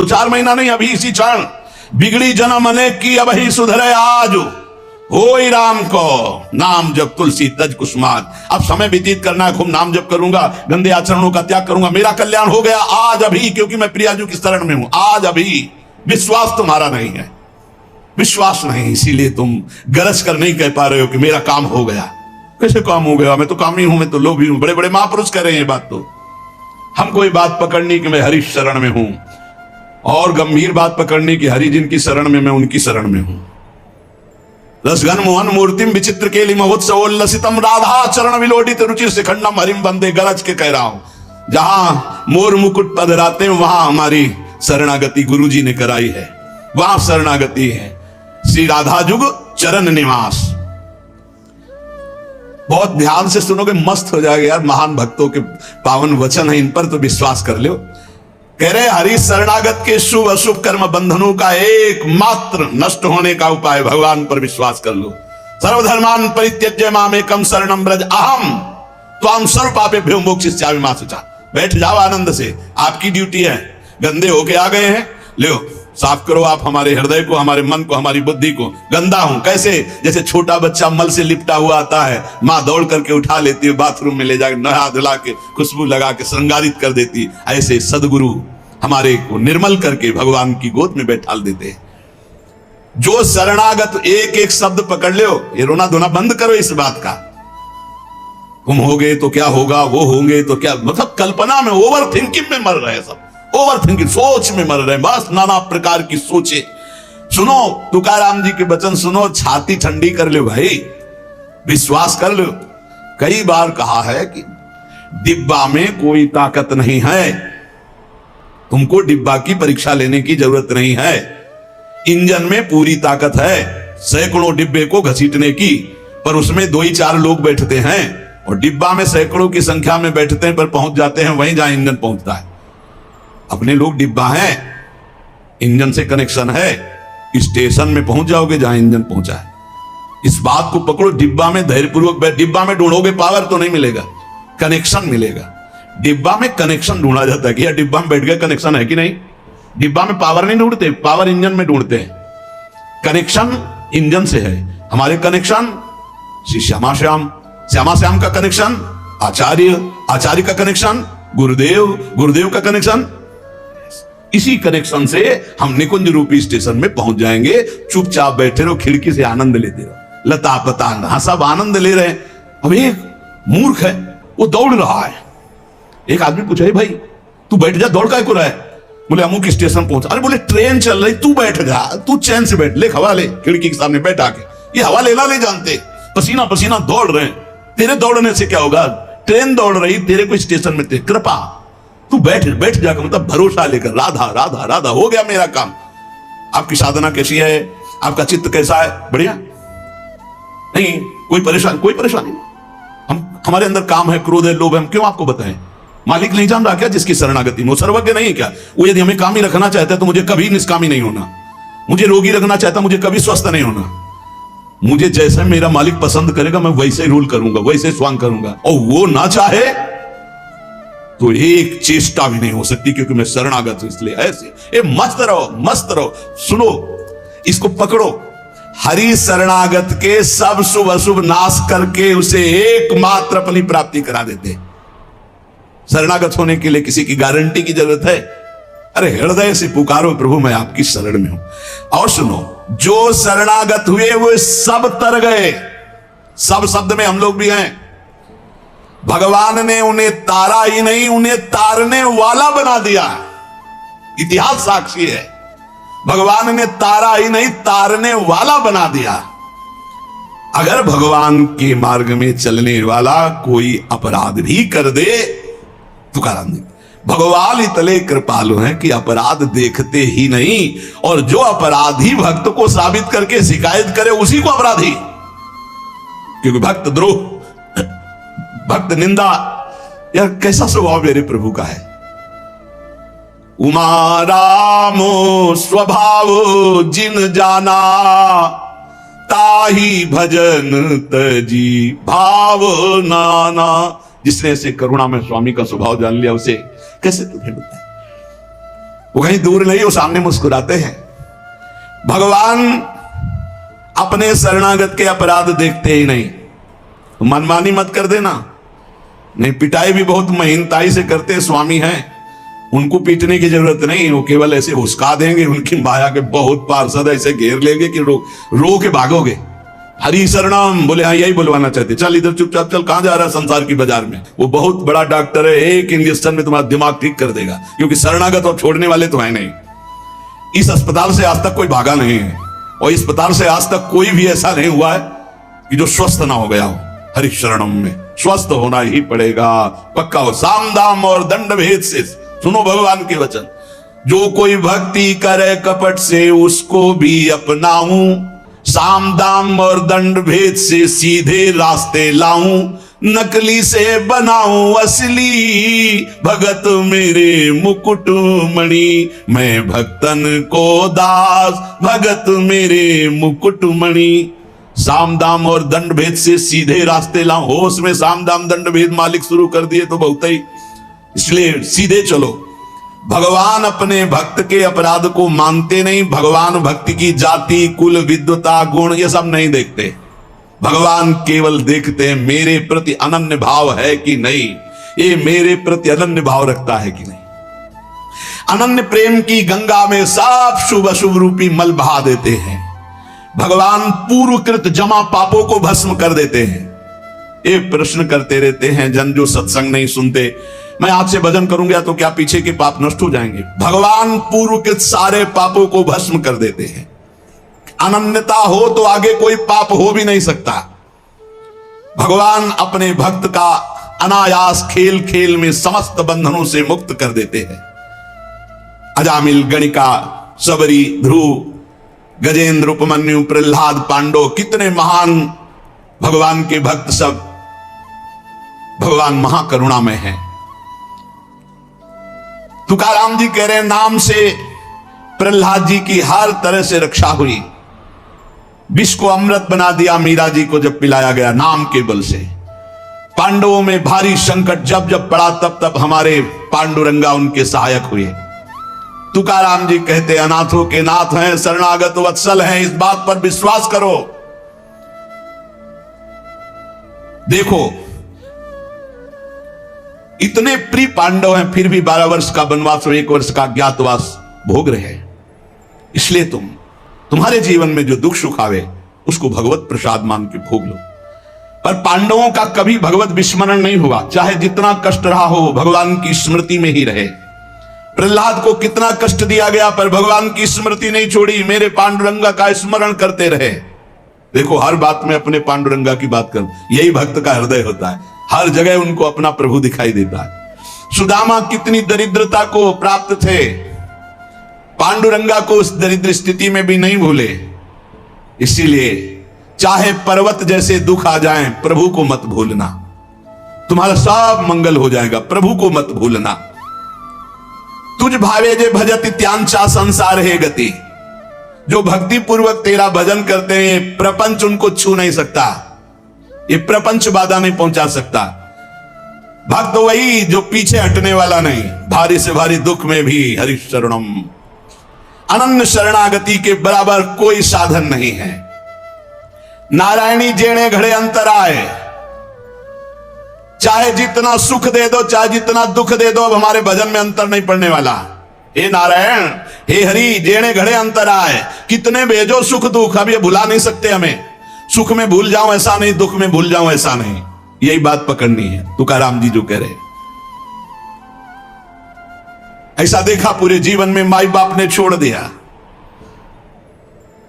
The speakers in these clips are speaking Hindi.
4 महीना नहीं, अभी इसी क्षण। बिगड़ी जन्म अनेक की, अब ही सुधरे आज। होई राम को नाम जप तुलसी तज कुसुमाज। अब समय व्यतीत करना है, खूब नाम जप करूंगा, गंदे आचरणों का त्याग करूंगा, मेरा कल्याण हो गया आज अभी, क्योंकि मैं प्रियाजू की शरण में हूं आज अभी। विश्वास तुम्हारा नहीं है, विश्वास नहीं, इसीलिए तुम गरज कर नहीं कह पा रहे हो कि मेरा काम हो गया। कैसे काम हो गया? मैं तो कामी हूं, मैं तो लोभी हूं। बड़े बड़े महापुरुष कह रहे हैं ये बात। तो हमको ये बात पकड़नी कि मैं हरि शरण में हूं, और गंभीर बात पकड़नी कि हरि जिनकी शरण में मैं उनकी शरण में हूं। रसघन मोहन मूर्तिम विचित्र केली महोत्सवोल्लसितम राधा चरण विलोडित रुचिर शिखंडम हरिम बंदे। गरज के कह रहा हूं, जहां मोर मुकुट पधराते हैं वहां हमारी शरणागति गुरु जी ने कराई है, वहां शरणागति है। श्री राधा जुग चरण निवास। बहुत ध्यान से सुनोगे, मस्त हो जाएगा यार। महान भक्तों के पावन वचन है, इन पर तो विश्वास कर लो। कह रहे हरि शरणागत के शुभ अशुभ कर्म बंधनों का एकमात्र नष्ट होने का उपाय भगवान पर विश्वास कर लो। सर्वधर्मान परित्यज्य मामेकम शरणम व्रज अहम त्वां सर्व पापेभ्यो मोक्षयिष्यामि मा शुचा। बैठ जाओ आनंद से, आपकी ड्यूटी है। गंदे होके आ गए हैं, लो साफ करो आप हमारे हृदय को, हमारे मन को, हमारी बुद्धि को। गंदा हूं कैसे? जैसे छोटा बच्चा मल से लिपटा हुआ आता है, माँ दौड़ करके उठा लेती है, बाथरूम में ले जाकर नहा धुला के खुशबू लगा के श्रृंगारित कर देती है। ऐसे सदगुरु हमारे को निर्मल करके भगवान की गोद में बैठाल देते हैं। जो शरणागत, एक एक शब्द पकड़ लो, ये रोना धोना बंद करो इस बात का। तुम होगे तो क्या होगा, वो होंगे तो क्या, मतलब कल्पना में, ओवर थिंकिंग में मर रहे हैं सब। ओवर थिंकिंग, सोच में मर रहे हैं, बस नाना प्रकार की सोचे। सुनो तुकाराम जी के वचन सुनो, छाती ठंडी कर लो भाई, विश्वास कर लो। कई बार कहा है कि डिब्बा में कोई ताकत नहीं है, तुमको डिब्बा की परीक्षा लेने की जरूरत नहीं है। इंजन में पूरी ताकत है सैकड़ों डिब्बे को घसीटने की, पर उसमें 2 ही 4 लोग बैठते हैं, और डिब्बा में सैकड़ों की संख्या में बैठते हैं, पर पहुंच जाते हैं वहीं जहां इंजन पहुंचता है। अपने लोग डिब्बा हैं, इंजन से कनेक्शन है, स्टेशन में पहुंच जाओगे जहां इंजन पहुंचा है। इस बात को पकड़ो, डिब्बा में धैर्यपूर्वक डिब्बा में ढूंढोगे पावर तो नहीं मिलेगा, कनेक्शन मिलेगा। डिब्बा में कनेक्शन ढूंढा जाता है कि यार डिब्बा में बैठ गए, कनेक्शन है कि नहीं। डिब्बा में पावर नहीं ढूंढते, पावर इंजन में ढूंढते हैं। कनेक्शन इंजन से है। हमारे कनेक्शन श्री श्यामा श्याम, श्यामा श्याम का कनेक्शन आचार्य, आचार्य का कनेक्शन गुरुदेव, गुरुदेव का कनेक्शन। इसी कनेक्शन से हम निकुंज रूपी स्टेशन में पहुंच जाएंगे। चुपचाप बैठे रहो, खिड़की से आनंद लेते रहो, लता पता सब आनंद ले रहे हैं। अब एक मूर्ख है, वो दौड़ रहा है। एक आदमी पूछा, भाई तू बैठ जा, दौड़ काय को रहा है? बोले अमुक स्टेशन पहुंचा। अरे बोले ट्रेन चल रही, तू बैठ जा, तू चैन से बैठ, ले हवा ले, खिड़की के सामने बैठा के। ये हवा लेना नहीं जानते, पसीना पसीना दौड़ रहे हैं। तेरे दौड़ने से क्या होगा? ट्रेन दौड़ रही, तेरे को स्टेशन में कृपा, तू बैठ बैठ जाकर, मतलब भरोसा लेकर, राधा राधा राधा, हो गया मेरा काम। आपकी साधना कैसी है? आपका चित्त कैसा है? बढ़िया नहीं? कोई परेशानी? हमारे अंदर काम है, क्रोध है, लोभ है, हम क्यों आपको बताएं? मालिक नहीं जान रहा क्या जिसकी शरणागति? वो सर्वज्ञ नहीं क्या? वो यदि हमें कामी रखना चाहता है तो मुझे कभी निष्कामी नहीं होना, मुझे रोगी रखना चाहता, मुझे कभी स्वस्थ नहीं होना। मुझे जैसे मेरा मालिक पसंद करेगा मैं वैसे रूल करूंगा, वैसे स्वांग करूंगा, और वो ना चाहे तो एक चेष्टा भी नहीं हो सकती, क्योंकि मैं शरणागत हूं। इसलिए ऐसे मस्त रहो, मस्त रहो। सुनो, इसको पकड़ो। हरि शरणागत के सब शुभ अशुभ नाश करके उसे एकमात्र अपनी प्राप्ति करा देते। शरणागत होने के लिए किसी की गारंटी की जरूरत है? अरे हृदय से पुकारो, प्रभु मैं आपकी शरण में हूं। और सुनो, जो शरणागत हुए वो सब तर गए। सब शब्द में हम लोग भी हैं। भगवान ने उन्हें तारा ही नहीं, उन्हें तारने वाला बना दिया। इतिहास साक्षी है, भगवान ने तारा ही नहीं, तारने वाला बना दिया। अगर भगवान के मार्ग में चलने वाला कोई अपराध भी कर दे, तुकाराम जी, भगवान इतने कृपालु हैं कि अपराध देखते ही नहीं, और जो अपराधी भक्त को साबित करके शिकायत करे उसी को अपराधी। क्योंकि भक्त द्रोह, भक्त निंदा, यार कैसा स्वभाव मेरे प्रभु का है। उमा रामो स्वभाव जिन जाना, ताही भजन तजी भाव नाना। जिसने ऐसे करुणा में स्वामी का स्वभाव जान लिया, उसे कैसे तुम्हें बताए। वो कहीं दूर नहीं, वो सामने मुस्कुराते हैं। भगवान अपने शरणागत के अपराध देखते ही नहीं। मनमानी मत कर देना। नहीं, पिटाई भी बहुत महीनताई से करते हैं, स्वामी हैं, उनको पीटने की जरूरत नहीं, वो केवल ऐसे हुस्का देंगे। उनकी माया के बहुत पार्षद ऐसे घेर लेंगे कि रो के भागोगे। हरि शरणम बोले, हाँ यही बुलवाना चाहते, चल इधर चुपचाप चल, कहां जा रहा है संसार की बाजार में। वो बहुत बड़ा डॉक्टर है, एक इंजेक्शन में तुम्हारा दिमाग ठीक कर देगा, क्योंकि शरणागत और छोड़ने वाले तो है नहीं। इस अस्पताल से आज तक कोई भागा नहीं है, और इस अस्पताल से आज तक कोई भी ऐसा नहीं हुआ है कि जो स्वस्थ ना हो गया हो। हरि शरणम में स्वस्थ होना ही पड़ेगा, पक्का हो। साम दाम और दंड भेद से सुनो भगवान के वचन। जो कोई भक्ति करे कपट से उसको भी अपनाऊं, साम दाम और दंड भेद से सीधे रास्ते लाऊं, नकली से बनाऊं असली, भगत मेरे मुकुट मणि, मैं भक्तन को दास, भगत मेरे मुकुट मणि। साम दाम और दंड भेद से सीधे रास्ते लाऊं। होश में साम दाम दंड भेद मालिक शुरू कर दिए तो बहुत ही, इसलिए सीधे चलो। भगवान अपने भक्त के अपराध को मानते नहीं। भगवान भक्ति की जाति, कुल, विद्वता, गुण ये सब नहीं देखते। भगवान केवल देखते हैं मेरे प्रति अनन्य भाव है कि नहीं, ये मेरे प्रति अनन्य भाव रखता है कि नहीं। अनन्य प्रेम की गंगा में सब शुभ अशुभ रूपी मल बहा देते हैं। भगवान पूर्वकृत जमा पापों को भस्म कर देते हैं। ये प्रश्न करते रहते हैं जन जो सत्संग नहीं सुनते, मैं आपसे भजन करूंगा तो क्या पीछे के पाप नष्ट हो जाएंगे? भगवान पूर्वकृत सारे पापों को भस्म कर देते हैं। अनन्यता हो तो आगे कोई पाप हो भी नहीं सकता। भगवान अपने भक्त का अनायास खेल खेल में समस्त बंधनों से मुक्त कर देते हैं। अजामिल, गणिका, सबरी, ध्रुव, गजेंद्र, उपमन्यु, प्रहलाद, पांडव, कितने महान भगवान के भक्त, सब भगवान महाकरुणामय हैं। तुकाराम जी कह रहे हैं नाम से प्रहलाद जी की हर तरह से रक्षा हुई। विष को अमृत बना दिया मीरा जी को जब पिलाया गया नाम के बल से। पांडवों में भारी संकट जब जब पड़ा तब तब हमारे पांडुरंगा उनके सहायक हुए। तुकाराम जी कहते अनाथों के नाथ हैं, शरणागत वत्सल हैं, इस बात पर विश्वास करो। देखो इतने प्रिय पांडव हैं, फिर भी 12 वर्ष का वनवास और 1 वर्ष का अज्ञातवास भोग रहे हैं। इसलिए तुम्हारे जीवन में जो दुख सुख आवे उसको भगवत प्रसाद मान के भोग लो। पर पांडवों का कभी भगवत विस्मरण नहीं हुआ, चाहे जितना कष्ट रहा हो भगवान की स्मृति में ही रहे। प्रहलाद को कितना कष्ट दिया गया पर भगवान की स्मृति नहीं छोड़ी, मेरे पांडुरंगा का स्मरण करते रहे। देखो हर बात में अपने पांडुरंगा की बात कर, यही भक्त का हृदय होता है। हर जगह उनको अपना प्रभु दिखाई देता है। सुदामा कितनी दरिद्रता को प्राप्त थे, पांडुरंगा को उस दरिद्र स्थिति में भी नहीं भूले। इसीलिए चाहे पर्वत जैसे दुख आ जाएं, प्रभु को मत भूलना, तुम्हारा सब मंगल हो जाएगा। प्रभु को मत भूलना। तुझ भावे जे भजत त्यांचा संसार है गति। जो भक्ति पूर्वक तेरा भजन करते हैं प्रपंच उनको छू नहीं सकता, ये प्रपंच बाधा नहीं पहुंचा सकता। भक्त वही जो पीछे हटने वाला नहीं, भारी से भारी दुख में भी हरि शरणम। अनन्य शरणागति के बराबर कोई साधन नहीं है। नारायणी जेणे घड़े अंतर आए, चाहे जितना सुख दे दो चाहे जितना दुख दे दो, अब हमारे भजन में अंतर नहीं पड़ने वाला। हे नारायण, हे हरि, जेणे घड़े अंतर आए, कितने भेजो सुख दुख, अब ये भुला नहीं सकते हमें। सुख में भूल जाऊं ऐसा नहीं, दुख में भूल जाऊं ऐसा नहीं, यही बात पकड़नी है। तुकाराम जी जो कह रहे, ऐसा देखा पूरे जीवन में माई बाप ने छोड़ दिया,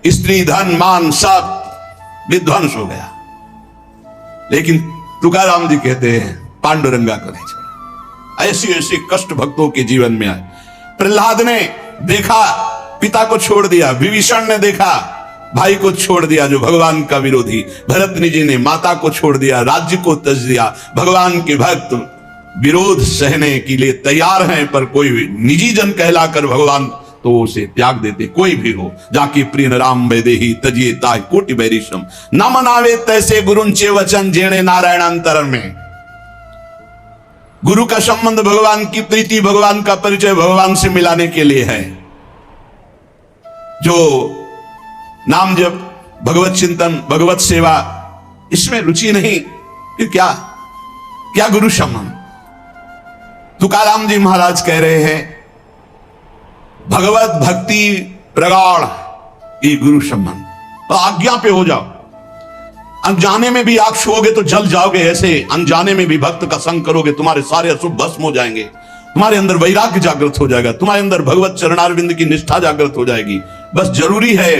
स्त्री धन मान सब विध्वंस हो गया, लेकिन तुकाराम जी कहते हैं पांडुरंगा को नहीं छोड़ा। ऐसी ऐसी कष्ट भक्तों के जीवन में आए। प्रहलाद ने देखा पिता को छोड़ दिया, विभीषण ने देखा भाई को छोड़ दिया जो भगवान का विरोधी, भरतनी जी ने माता को छोड़ दिया, राज्य को त्यज दिया। भगवान के भक्त विरोध सहने के लिए तैयार हैं, पर कोई निजी जन कहलाकर भगवान तो उसे त्याग देते। कोई भी हो जाके प्रिय राम वैदेही तजिए ताय कोटि बैरिशम, न मनावे तैसे गुरुंचे वचन जेणे नारायण अंतर में। गुरु का संबंध भगवान की प्रीति, भगवान का परिचय भगवान से मिलाने के लिए है। जो नाम जप, भगवत चिंतन, भगवत सेवा, इसमें रुचि नहीं कि क्या क्या गुरु संबंध। तुकाराम जी महाराज कह रहे हैं भगवत भक्ति प्रगाढ़ ये गुरु संबंध, तो आज्ञा पे हो जाओ। अनजाने में भी आग छुओगे तो जल जाओगे, ऐसे अनजाने में भी भक्त का संग करोगे तुम्हारे सारे अशुभ भस्म हो जाएंगे, तुम्हारे अंदर वैराग्य जागृत हो जाएगा, तुम्हारे अंदर भगवत चरणारविंद की निष्ठा जागृत हो जाएगी। बस जरूरी है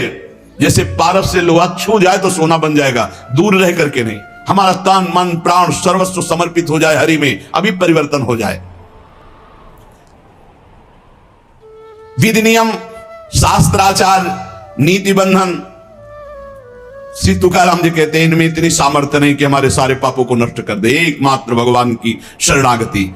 जैसे पारस से लोहा छू जाए तो सोना बन जाएगा, दूर रह करके नहीं। हमारा तन मन प्राण सर्वस्व समर्पित हो जाए हरि में, अभी परिवर्तन हो जाए। विधि नियम शास्त्राचार नीति बंधन, श्री तुकाराम जी कहते हैं इनमें इतनी सामर्थ्य नहीं कि हमारे सारे पापों को नष्ट कर दे। एकमात्र भगवान की शरणागति,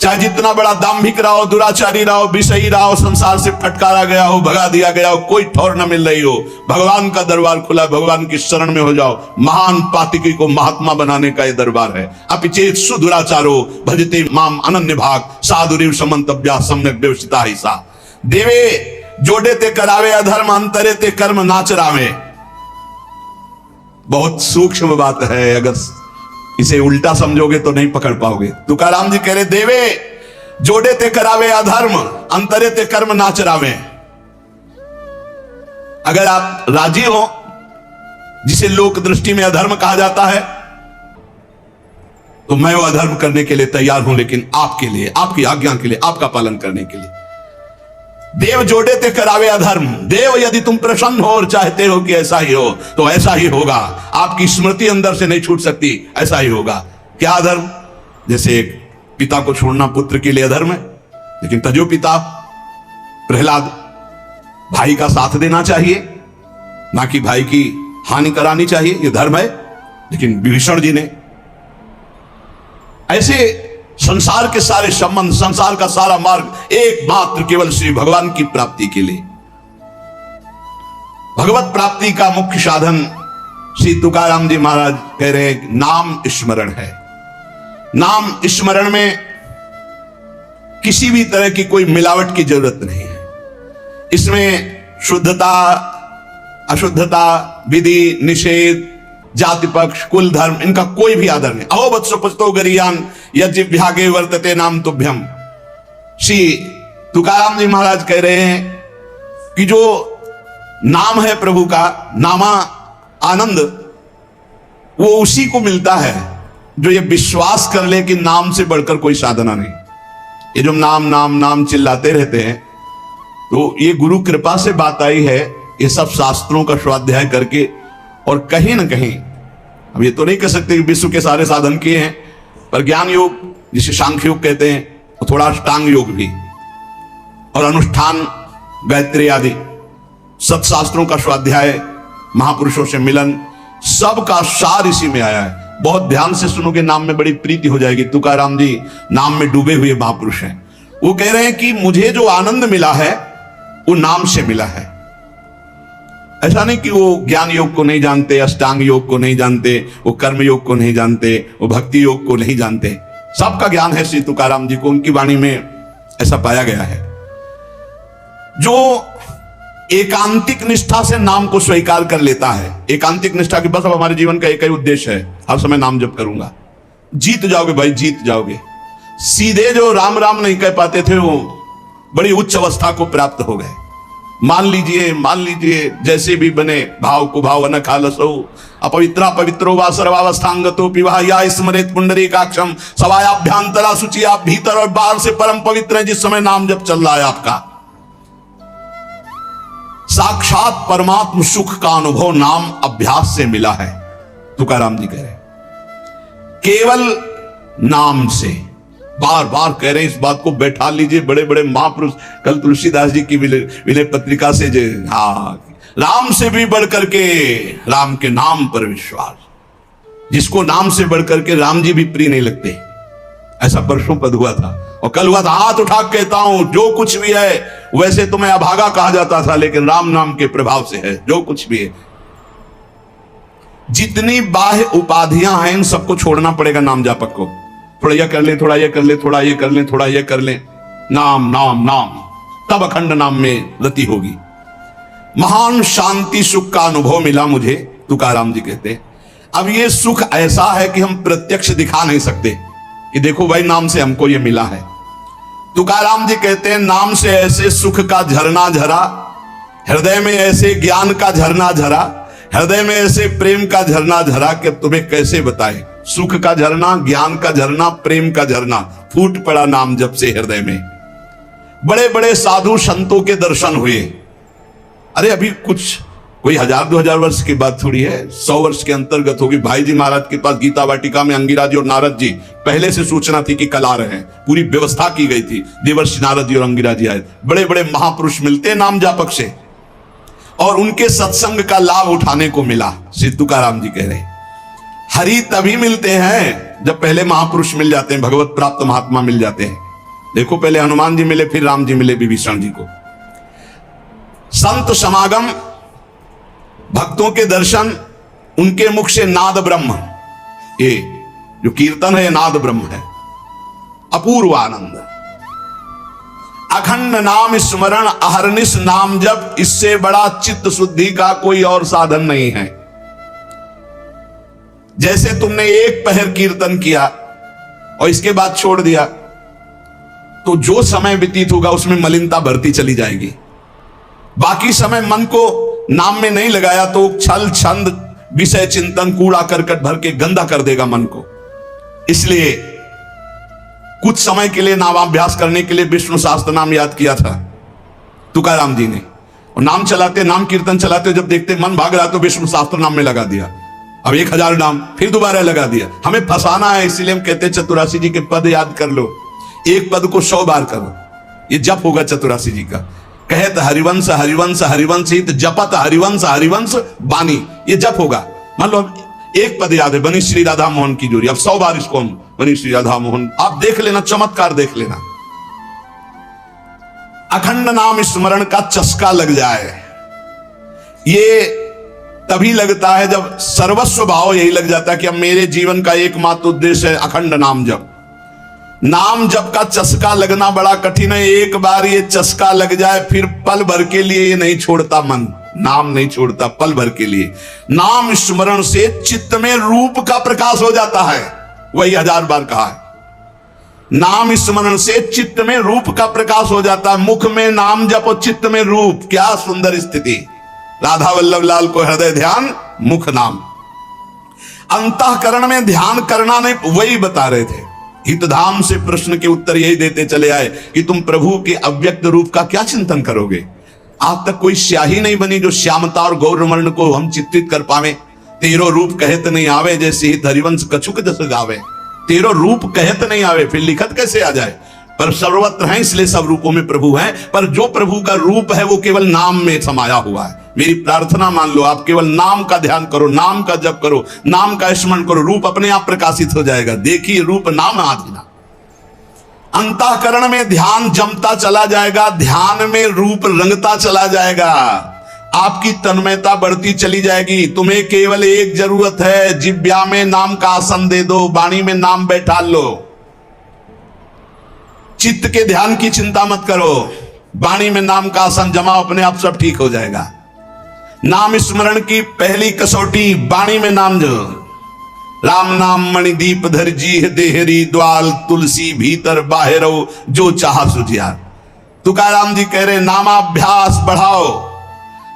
चाहे जितना बड़ा दाम्भिक रहा हो, दुराचारी रहा हो, विषयी रहा हो, संसार से फटकारा गया हो, भगा दिया गया हो, कोई ठौर न मिल रही हो, भगवान का दरबार खुला, भगवान की शरण में हो जाओ। महान पातिकी को महात्मा बनाने का यह दरबार है। अपिचेत सुदुराचारो भजते माम अनन्य भाग, साधुरीव समंतव्या सम्यक व्यवस्थिता ही सा। देवे जोड़े ते करावे अधर्म, अंतरे ते कर्म नाच रावे। बहुत सूक्ष्म बात है, अगर इसे उल्टा समझोगे तो नहीं पकड़ पाओगे। तुकाराम जी कह रहे देवे जोड़े ते करावे अधर्म, अंतरे ते कर्म नाच रावे। अगर आप राजी हो, जिसे लोक दृष्टि में अधर्म कहा जाता है, तो मैं वो अधर्म करने के लिए तैयार हूं, लेकिन आपके लिए, आपकी आज्ञा के लिए, आपका पालन करने के लिए। देव जोड़े ते करावे अधर्म, देव यदि तुम प्रसन्न हो और चाहते हो कि ऐसा ही हो तो ऐसा ही होगा। आपकी स्मृति अंदर से नहीं छूट सकती, ऐसा ही होगा। क्या अधर्म? जैसे एक पिता को छोड़ना पुत्र के लिए अधर्म है, लेकिन तजो पिता प्रहलाद, भाई का साथ देना चाहिए, ना कि भाई की हानि करानी चाहिए, यह धर्म है। लेकिन विभीषण जी ने ऐसे संसार के सारे संबंध, संसार का सारा मार्ग एकमात्र केवल श्री भगवान की प्राप्ति के लिए। भगवत प्राप्ति का मुख्य साधन श्री तुकाराम जी महाराज कह रहे हैं नाम स्मरण है। नाम स्मरण में किसी भी तरह की कोई मिलावट की जरूरत नहीं है। इसमें शुद्धता अशुद्धता, विधि निषेध, जाति पक्ष, कुल धर्म, इनका कोई भी आदर नहीं। अहो वत्सो पुस्तो गरियान यज्ञ वर्तते नाम तुभ्यम। श्री तुकाराम जी महाराज कह रहे हैं कि जो नाम है प्रभु का, नामा आनंद, वो उसी को मिलता है जो ये विश्वास कर ले कि नाम से बढ़कर कोई साधना नहीं। ये जो नाम नाम नाम चिल्लाते रहते हैं, तो ये गुरु कृपा से बात आई है। ये सब शास्त्रों का स्वाध्याय करके, और कहीं ना कहीं हम ये तो नहीं कह सकते कि विश्व के सारे साधन किए हैं, पर ज्ञान योग जिसे सांख्य योग कहते हैं, और थोड़ा अष्टांग योग भी, और अनुष्ठान, गायत्री आदि सत्शास्त्रों का स्वाध्याय, महापुरुषों से मिलन, सब का सार इसी में आया है। बहुत ध्यान से सुनोगे, नाम में बड़ी प्रीति हो जाएगी। तुकाराम जी नाम में डूबे हुए महापुरुष हैं। वो कह रहे हैं कि मुझे जो आनंद मिला है वो नाम से मिला है। ऐसा नहीं कि वो ज्ञान योग को नहीं जानते, अष्टांग योग को नहीं जानते, वो कर्म योग को नहीं जानते, वो भक्ति योग को नहीं जानते। सबका ज्ञान है श्री तुकाराम जी को, उनकी वाणी में ऐसा पाया गया है। जो एकांतिक निष्ठा से नाम को स्वीकार कर लेता है, एकांतिक निष्ठा की बस अब हमारे जीवन का एक ही उद्देश्य है, हर समय नाम जप करूंगा, जीत जाओगे भाई, जीत जाओगे। सीधे जो राम राम नहीं कह पाते थे, वो बड़ी उच्च अवस्था को प्राप्त हो गए। मान लीजिए जैसे भी बने, भाव को भाव न खालसो, अपवित्रा पवित्रो वा सर्वावस्थांगतो पिवा या स्मरेत पुंडरीकाक्षम, सवायाभ्यांतरा शुचिया, भीतर और बाहर से परम पवित्र है जिस समय नाम जप चल रहा है आपका। साक्षात परमात्म सुख का अनुभव नाम अभ्यास से मिला है, तुकाराम जी कह रहे हैं। केवल नाम से, बार बार कह रहे हैं इस बात को, बैठा लीजिए। बड़े बड़े महापुरुष, कल तुलसीदास जी की विनय पत्रिका से जो, राम से भी बढ़कर के राम के नाम पर विश्वास, जिसको नाम से बढ़कर के राम जी भी प्रिय नहीं लगते, ऐसा परसों पद हुआ था। और कल हुआ था, हाथ उठा के कहता हूं जो कुछ भी है, वैसे तो मैं अभागा कहा जाता था, लेकिन राम नाम के प्रभाव से है जो कुछ भी है। जितनी बाह्य उपाधियां हैं इन सबको छोड़ना पड़ेगा नाम जापक को। थोड़ा यह कर ले, थोड़ा ये कर ले, थोड़ा ये कर ले, थोड़ा ये कर ले, नाम नाम नाम, तब अखंड नाम में रति होगी। महान शांति सुख का अनुभव मिला मुझे, तुकाराम जी कहते। अब ये सुख ऐसा है कि हम प्रत्यक्ष दिखा नहीं सकते कि देखो भाई नाम से हमको ये मिला है। तुकाराम जी कहते हैं नाम से ऐसे सुख का झरना झरा, हृदय में ऐसे ज्ञान का झरना झरा, हृदय में ऐसे प्रेम का झरना झरा कि तुम्हें कैसे बताए। सुख का झरना, ज्ञान का झरना, प्रेम का झरना फूट पड़ा नाम जब से हृदय में। बड़े बड़े साधु संतों के दर्शन हुए। अरे अभी कुछ कोई 1000-2000 वर्ष की बात थोड़ी है, 100 वर्ष के अंतर्गत होगी। भाई जी महाराज के पास गीता वाटिका में अंगिरा जी और नारद जी पहले से सूचना थी कि कल आ रहे हैं, पूरी व्यवस्था की गई थी। देवर्षि नारद जी और अंगिरा जी आए। बड़े बड़े महापुरुष मिलते हैं नाम जापक से, और उनके सत्संग का लाभ उठाने को मिला। श्री तुकाराम जी कह रहे हरि तभी मिलते हैं जब पहले महापुरुष मिल जाते हैं, भगवत प्राप्त महात्मा मिल जाते हैं। देखो पहले हनुमान जी मिले, फिर राम जी मिले विभीषण जी को। संत समागम, भक्तों के दर्शन, उनके मुख से नाद ब्रह्म, ये जो कीर्तन है नाद ब्रह्म है, अपूर्व आनंद। अखंड नाम स्मरण, अहरनिश नाम जप, इससे बड़ा चित्त शुद्धि का कोई और साधन नहीं है। जैसे तुमने एक पहर कीर्तन किया और इसके बाद छोड़ दिया, तो जो समय व्यतीत होगा उसमें मलिनता बढ़ती चली जाएगी। बाकी समय मन को नाम में नहीं लगाया तो छल छंद विषय चिंतन कूड़ा करकट भर के गंदा कर देगा मन को। इसलिए कुछ समय के लिए नामाभ्यास करने के लिए विष्णु सहस्त्र नाम याद किया था तुकाराम जी ने, और नाम चलाते, नाम कीर्तन चलाते, जब देखते मन भाग रहा तो विष्णु सहस्त्र नाम में लगा दिया। अब 1000 नाम फिर दोबारा लगा दिया। हमें फंसाना है, इसीलिए हम कहते हैं चतुरासी जी के पद याद कर लो, एक पद को 100 बार करो, ये जप होगा चतुरासी जी का। कहत हरिवंश हरिवंश हरिवंश हित, जपत हरिवंश हरिवंश बानी, ये जप होगा। मान लो एक पद याद है, बनी श्री राधा मोहन की जोड़ी, अब 100 बार इसको हम बनी श्री राधा मोहन, आप देख लेना, चमत्कार देख लेना। अखंड नाम स्मरण का चस्का लग जाए, ये तभी लगता है जब सर्वस्व भाव यही लग जाता है कि अब मेरे जीवन का एकमात्र उद्देश्य है अखंड नाम जप। नाम जप का चस्का लगना बड़ा कठिन है। एक बार ये चस्का लग जाए फिर पल भर के लिए ये नहीं छोड़ता मन, नाम नहीं छोड़ता पल भर के लिए। नाम स्मरण से चित्त में रूप का प्रकाश हो जाता है, वही 1000 बार कहा है। नाम स्मरण से चित्त में रूप का प्रकाश हो जाता है। मुख में नाम जप और चित्त में रूप, क्या सुंदर स्थिति। राधा वल्लभ लाल को हृदय ध्यान, मुख नाम। अंतःकरण में ध्यान करना नहीं, वही बता रहे थे। हितधाम से प्रश्न के उत्तर यही देते चले आए कि तुम प्रभु के अव्यक्त रूप का क्या चिंतन करोगे। आज तक कोई स्याही नहीं बनी जो श्यामता और गौरवर्ण को हम चित्रित कर पावे। तेरो रूप कहत नहीं आवे, जैसे हित हरिवंश कछुक जस गावे। तेरो रूप कहत नहीं आवे, फिर लिखत कैसे आ जाए। पर सर्वत्र है, इसलिए सब रूपों में प्रभु है। पर जो प्रभु का रूप है वो केवल नाम में समाया हुआ है। मेरी प्रार्थना मान लो, आप केवल नाम का ध्यान करो, नाम का जप करो, नाम का स्मरण करो, रूप अपने आप प्रकाशित हो जाएगा। देखिए रूप नाम आधीना। अंतःकरण में ध्यान जमता चला जाएगा, ध्यान में रूप रंगता चला जाएगा, आपकी तन्मयता बढ़ती चली जाएगी। तुम्हें केवल एक जरूरत है, जिब्या में नाम का आसन दे दो, वाणी में नाम बैठा लो। चित्त के ध्यान की चिंता मत करो, वाणी में नाम का आसन जमाओ, अपने आप सब ठीक हो जाएगा। नाम स्मरण की पहली कसौटी वाणी में नाम जो, राम नाम मणिदीप धर जी देहरी द्वाल, तुलसी भीतर बाहरो जो चाह सुझिया। तुकाराम जी कह रहे नामाभ्यास बढ़ाओ।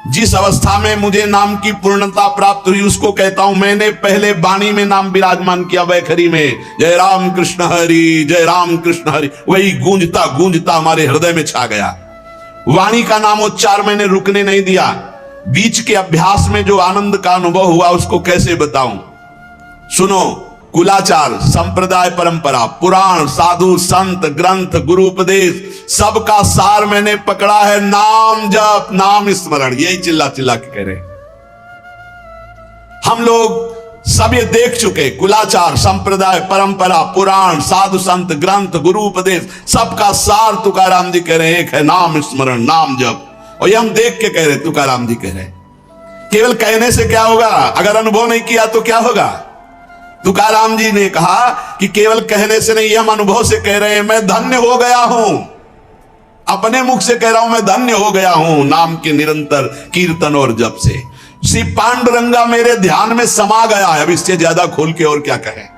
जिस अवस्था में मुझे नाम की पूर्णता प्राप्त हुई उसको कहता हूं मैंने पहले वाणी में नाम विराजमान किया, वैखरी में जय राम कृष्ण हरि, जय राम कृष्ण हरि, वही गूंजता गूंजता हमारे हृदय में छा गया। वाणी का नामोच्चार मैंने रुकने नहीं दिया। बीच के अभ्यास में जो आनंद का अनुभव हुआ उसको कैसे बताऊं। सुनो, कुलाचार, संप्रदाय, परंपरा, पुराण, साधु, संत, ग्रंथ, गुरु उपदेश, सबका सार मैंने पकड़ा है नाम जप, नाम स्मरण। यही चिल्ला चिल्ला के कह रहे। हम लोग सब ये देख चुके, कुलाचार, संप्रदाय, परंपरा, पुराण, साधु, संत, ग्रंथ, गुरु उपदेश, सबका सार तुकाराम जी कह रहे एक है नाम स्मरण, नाम जप। और ये हम देख के कह रहे, तुकाराम जी कह रहे। केवल कहने से क्या होगा, अगर अनुभव नहीं किया तो क्या होगा। तुकाराम जी ने कहा कि केवल कहने से नहीं, हम अनुभव से कह रहे हैं, मैं धन्य हो गया हूं। अपने मुख से कह रहा हूं, मैं धन्य हो गया हूं नाम के निरंतर कीर्तन और जप से। श्री पांडुरंगा मेरे ध्यान में समा गया है। अब इससे ज्यादा खोल के और क्या कहें।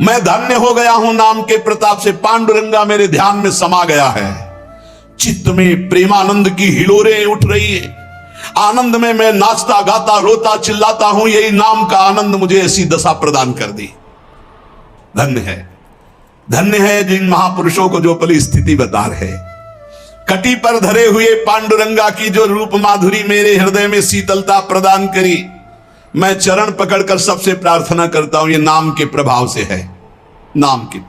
मैं धन्य हो गया हूं नाम के प्रताप से, पांडुरंगा मेरे ध्यान में समा गया है। चित्त में प्रेमानंद की हिलोरें उठ रही है। आनंद में मैं नाचता गाता रोता चिल्लाता हूं। यही नाम का आनंद मुझे ऐसी दशा प्रदान कर दी। धन्य है, धन्य है जिन महापुरुषों को जो अपनी स्थिति बता रहे। कटी पर धरे हुए पांडुरंगा की जो रूप माधुरी मेरे हृदय में शीतलता प्रदान करी, मैं चरण पकड़कर सबसे प्रार्थना करता हूं, ये नाम के प्रभाव से है। नाम के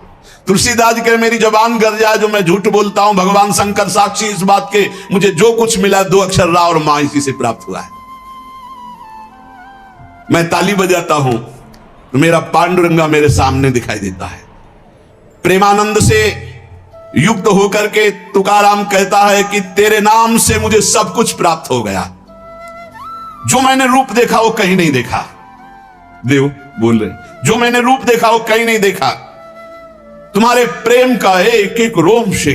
तुलसीदास जी कहे, मेरी जबान गर जाए जो मैं झूठ बोलता हूं, भगवान शंकर साक्षी इस बात के, मुझे जो कुछ मिला 2 अक्षर रा और मां इसी से प्राप्त हुआ है। मैं ताली बजाता हूं तो मेरा पांडुरंगा मेरे सामने दिखाई देता है। प्रेमानंद से युक्त होकर के तुकाराम कहता है कि तेरे नाम से मुझे सब कुछ प्राप्त हो गया। जो मैंने रूप देखा वो कहीं नहीं देखा। देव बोल रहे, जो मैंने रूप देखा वो कहीं नहीं देखा। तुम्हारे प्रेम का एक एक रोम से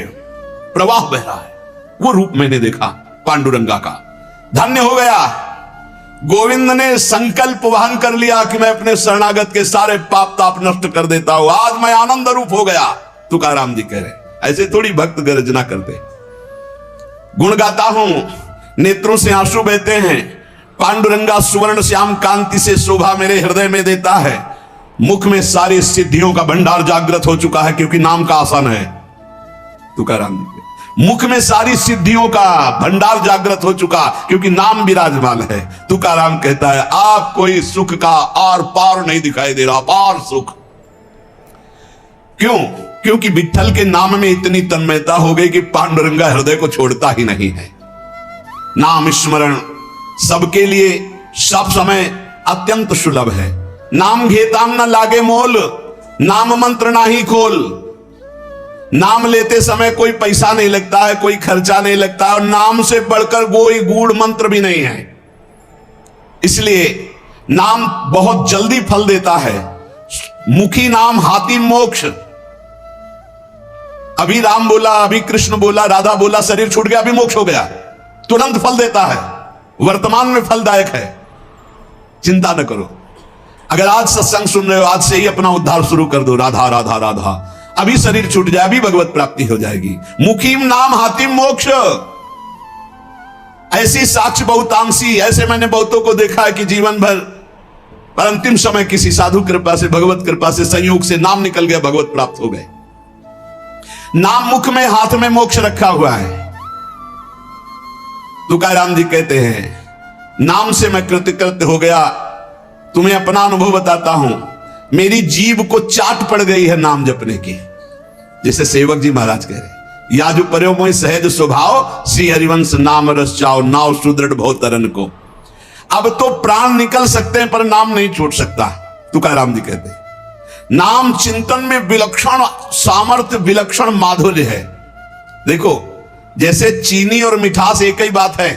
प्रवाह बह रहा है, वो रूप मैंने देखा पांडुरंगा का। धन्य हो गया। गोविंद ने संकल्प वहन कर लिया कि मैं अपने शरणागत के सारे पाप ताप नष्ट कर देता हूं। आज मैं आनंद रूप हो गया। तुकाराम जी कह रहे, ऐसे थोड़ी भक्त गर्जना करते। गुण गाता हूं, नेत्रों से आंसू बहते हैं। पांडुरंगा सुवर्ण श्याम कांति से शोभा मेरे हृदय में देता है। मुख में सारी सिद्धियों का भंडार जागृत हो चुका है, क्योंकि नाम का आसन है। तुकाराम मुख में सारी सिद्धियों का भंडार जागृत हो चुका, क्योंकि नाम विराजमान है। तुकाराम कहता है, आप कोई सुख का आर पार नहीं दिखाई दे रहा, पार सुख। क्यों? क्योंकि विठ्ठल के नाम में इतनी तन्मयता हो गई कि पांडुरंगा हृदय को छोड़ता ही नहीं है। नाम स्मरण सबके लिए सब समय अत्यंत सुलभ है। नाम घेताम न लागे मोल, नाम मंत्र ना ही खोल। नाम लेते समय कोई पैसा नहीं लगता है, कोई खर्चा नहीं लगता है, और नाम से बढ़कर कोई गूढ़ मंत्र भी नहीं है। इसलिए नाम बहुत जल्दी फल देता है। मुखी नाम हाथी मोक्ष। अभी राम बोला, अभी कृष्ण बोला, राधा बोला, शरीर छूट गया, अभी मोक्ष हो गया। तुरंत फल देता है, वर्तमान में फलदायक है। चिंता न करो। अगर आज सत्संग सुन रहे हो, आज से ही अपना उद्धार शुरू कर दो। राधा राधा राधा, अभी शरीर छूट जाए, अभी भगवत प्राप्ति हो जाएगी। मुखीम नाम हातिम मोक्ष। ऐसी साक्ष्य बहुतांशी, ऐसे मैंने बहुतों को देखा है कि जीवन भर पर अंतिम समय किसी साधु कृपा से, भगवत कृपा से, संयोग से नाम निकल गया, भगवत प्राप्त हो गए। नाम मुख में, हाथ में मोक्ष रखा हुआ है। तुकाराम जी कहते हैं, नाम से मैं कृतकृत्य हो गया। तुम्हें अपना अनुभव बताता हूं, मेरी जीभ को चाट पड़ गई है नाम जपने की। जैसे सेवक जी महाराज कह रहे, या जो पर्यो मोहि सहज स्वभाव, श्री हरिवंश नाम रस चाओ, नाव सुदृढ़ भव तरन को। अब तो प्राण निकल सकते हैं पर नाम नहीं छूट सकता। तुकाराम जी कहते हैं, नाम चिंतन में विलक्षण सामर्थ्य, विलक्षण माधुर्य है। देखो, जैसे चीनी और मिठास एक ही बात है,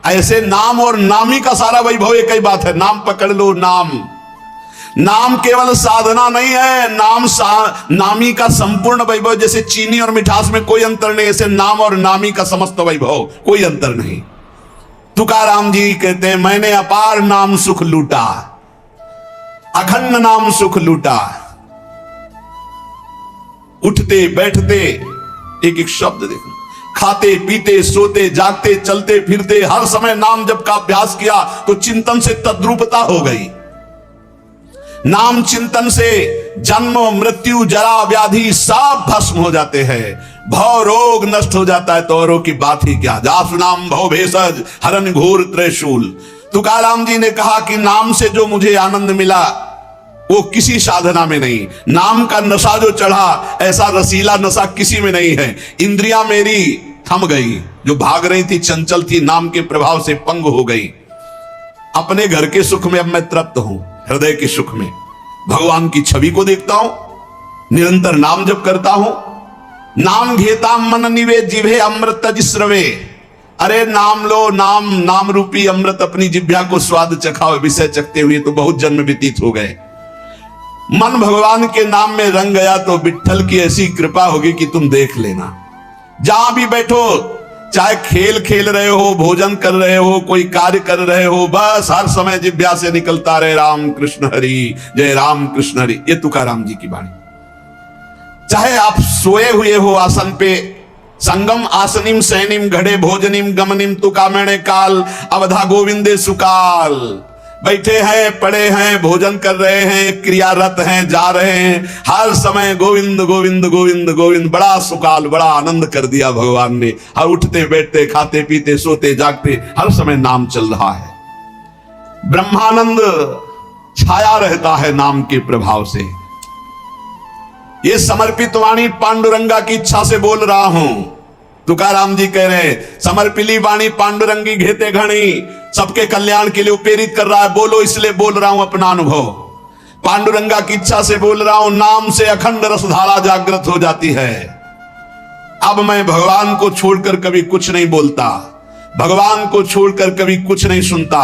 ऐसे नाम और नामी का सारा वैभव एक ही बात है। नाम पकड़ लो। नाम केवल साधना नहीं है, नामी का संपूर्ण वैभव। जैसे चीनी और मिठास में कोई अंतर नहीं, ऐसे नाम और नामी का समस्त वैभव, कोई अंतर नहीं। तुकाराम जी कहते हैं, मैंने अपार नाम सुख लूटा, अखंड नाम सुख लूटा। उठते बैठते एक एक शब्द देखो, खाते पीते सोते जागते चलते फिरते हर समय नाम जप का अभ्यास किया तो चिंतन से तद्रूपता हो गई। नाम चिंतन से जन्म मृत्यु जरा व्याधि सब भस्म हो जाते हैं, भव रोग नष्ट हो जाता है। तो औरों की बात ही क्या, जासु नाम भव भेषज हरन घोर त्रिशूल। तुकाराम जी ने कहा कि नाम से जो मुझे आनंद मिला वो किसी साधना में नहीं। नाम का नशा जो चढ़ा, ऐसा रसीला नशा किसी में नहीं है। इंद्रियां मेरी थम गई, जो भाग रही थी, चंचल थी, नाम के प्रभाव से पंग हो गई। अपने घर के सुख में अब मैं तृप्त हूं, हृदय के सुख में भगवान की छवि को देखता हूं, निरंतर नाम जप करता हूं। नाम घेता मन निवे जिभे अमृत तजिस्रवे। अरे नाम लो, नाम रूपी अमृत अपनी जिभ्या को स्वाद चखाओ। विषय चखते हुए तो बहुत जन्म व्यतीत हो गए। मन भगवान के नाम में रंग गया तो विट्ठल की ऐसी कृपा होगी कि तुम देख लेना। जहां भी बैठो, चाहे खेल खेल रहे हो, भोजन कर रहे हो, कोई कार्य कर रहे हो, बस हर समय जिह्वा से निकलता रहे राम कृष्ण हरि, जय राम कृष्ण हरि। ये तुकाराम जी की वाणी। चाहे आप सोए हुए हो आसन पे, संगम आसनिम सैनिम घड़े भोजनिम गमनिम तुकामेणे काल अवधा गोविंदे सुकाल। बैठे हैं, पड़े हैं, भोजन कर रहे हैं, क्रियारत हैं, जा रहे हैं, हर समय गोविंद गोविंद गोविंद गोविंद। बड़ा सुकाल, बड़ा आनंद कर दिया भगवान ने। हर उठते बैठते, खाते पीते, सोते जागते, हर समय नाम चल रहा है। ब्रह्मानंद छाया रहता है नाम के प्रभाव से। ये समर्पित वाणी पांडुरंगा की इच्छा से बोल रहा हूं। तुकाराम जी कह रहे हैं, समर्पिली वाणी पांडुरंगी घेते घणी, सबके कल्याण के लिए प्रेरित कर रहा है। बोलो इसलिए बोल रहा हूं अपना अनुभव। पांडुरंगा की इच्छा से बोल रहा हूं। नाम से अखंड रसधारा जागृत हो जाती है। अब मैं भगवान को छोड़कर कभी कुछ नहीं बोलता, भगवान को छोड़कर कभी कुछ नहीं सुनता।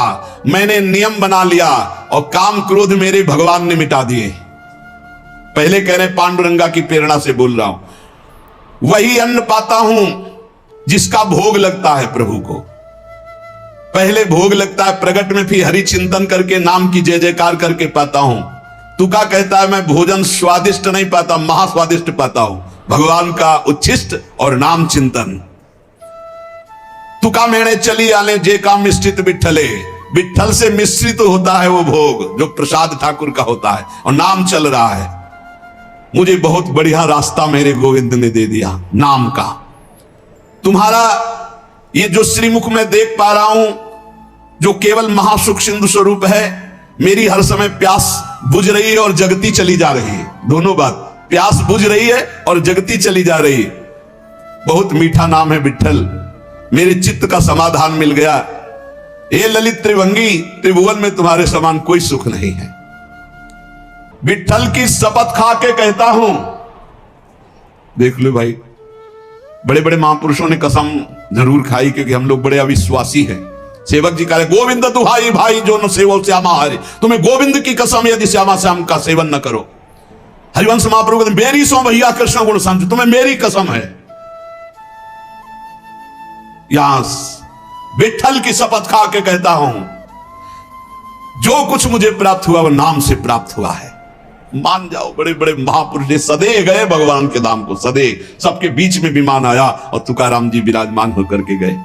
मैंने नियम बना लिया और काम क्रोध मेरे भगवान ने मिटा दिए। पहले कह रहे पांडुरंगा की प्रेरणा से बोल रहा हूं। वही अन्न पाता हूं जिसका भोग लगता है प्रभु को। पहले भोग लगता है प्रगट में, फिर हरि चिंतन करके नाम की जय जयकार करके पाता हूं। तुका कहता है मैं भोजन स्वादिष्ट नहीं पाता, महास्वादिष्ट पाता हूं। भगवान का उच्छिष्ट और नाम चिंतन। तुका मेणे चली आले जे काम मिश्रित विठ्ठले। विठ्ठल से मिश्रित होता है वो भोग जो प्रसाद ठाकुर का होता है, और नाम चल रहा है। मुझे बहुत बढ़िया रास्ता मेरे गोविंद ने दे दिया नाम का। तुम्हारा ये जो श्रीमुख में देख पा रहा हूं, जो केवल महासुख सिंधु स्वरूप है, मेरी हर समय प्यास बुझ रही है और जगती चली जा रही है। दोनों बात, प्यास बुझ रही है और जगती चली जा रही है। बहुत मीठा नाम है विठ्ठल। मेरे चित्त का समाधान मिल गया। ये ललित त्रिभंगी, त्रिभुवन में तुम्हारे समान कोई सुख नहीं है। विठ्ठल की शपथ खा के कहता हूं। देख लो भाई, बड़े बड़े महापुरुषों ने कसम जरूर खाई, क्योंकि हम लोग बड़े अविश्वासी हैं। सेवक जी कह रहे गोविंद दुहाई भाई जो न सेवो श्यामा हरे। तुम्हें गोविंद की कसम यदि श्यामा श्याम का सेवन न करो। हरिवंश महाप्रभु कहते मेरी सो भैया कृष्ण गुण समझ, तुम्हें मेरी कसम है। यहां विठ्ठल की शपथ खा के कहता हूं, जो कुछ मुझे प्राप्त हुआ वह नाम से प्राप्त हुआ है। मान जाओ, बड़े बड़े महापुरुष ने सदे गए भगवान के धाम को, सदे। सबके बीच में विमान आया और तुकाराम जी विराजमान होकर के गए।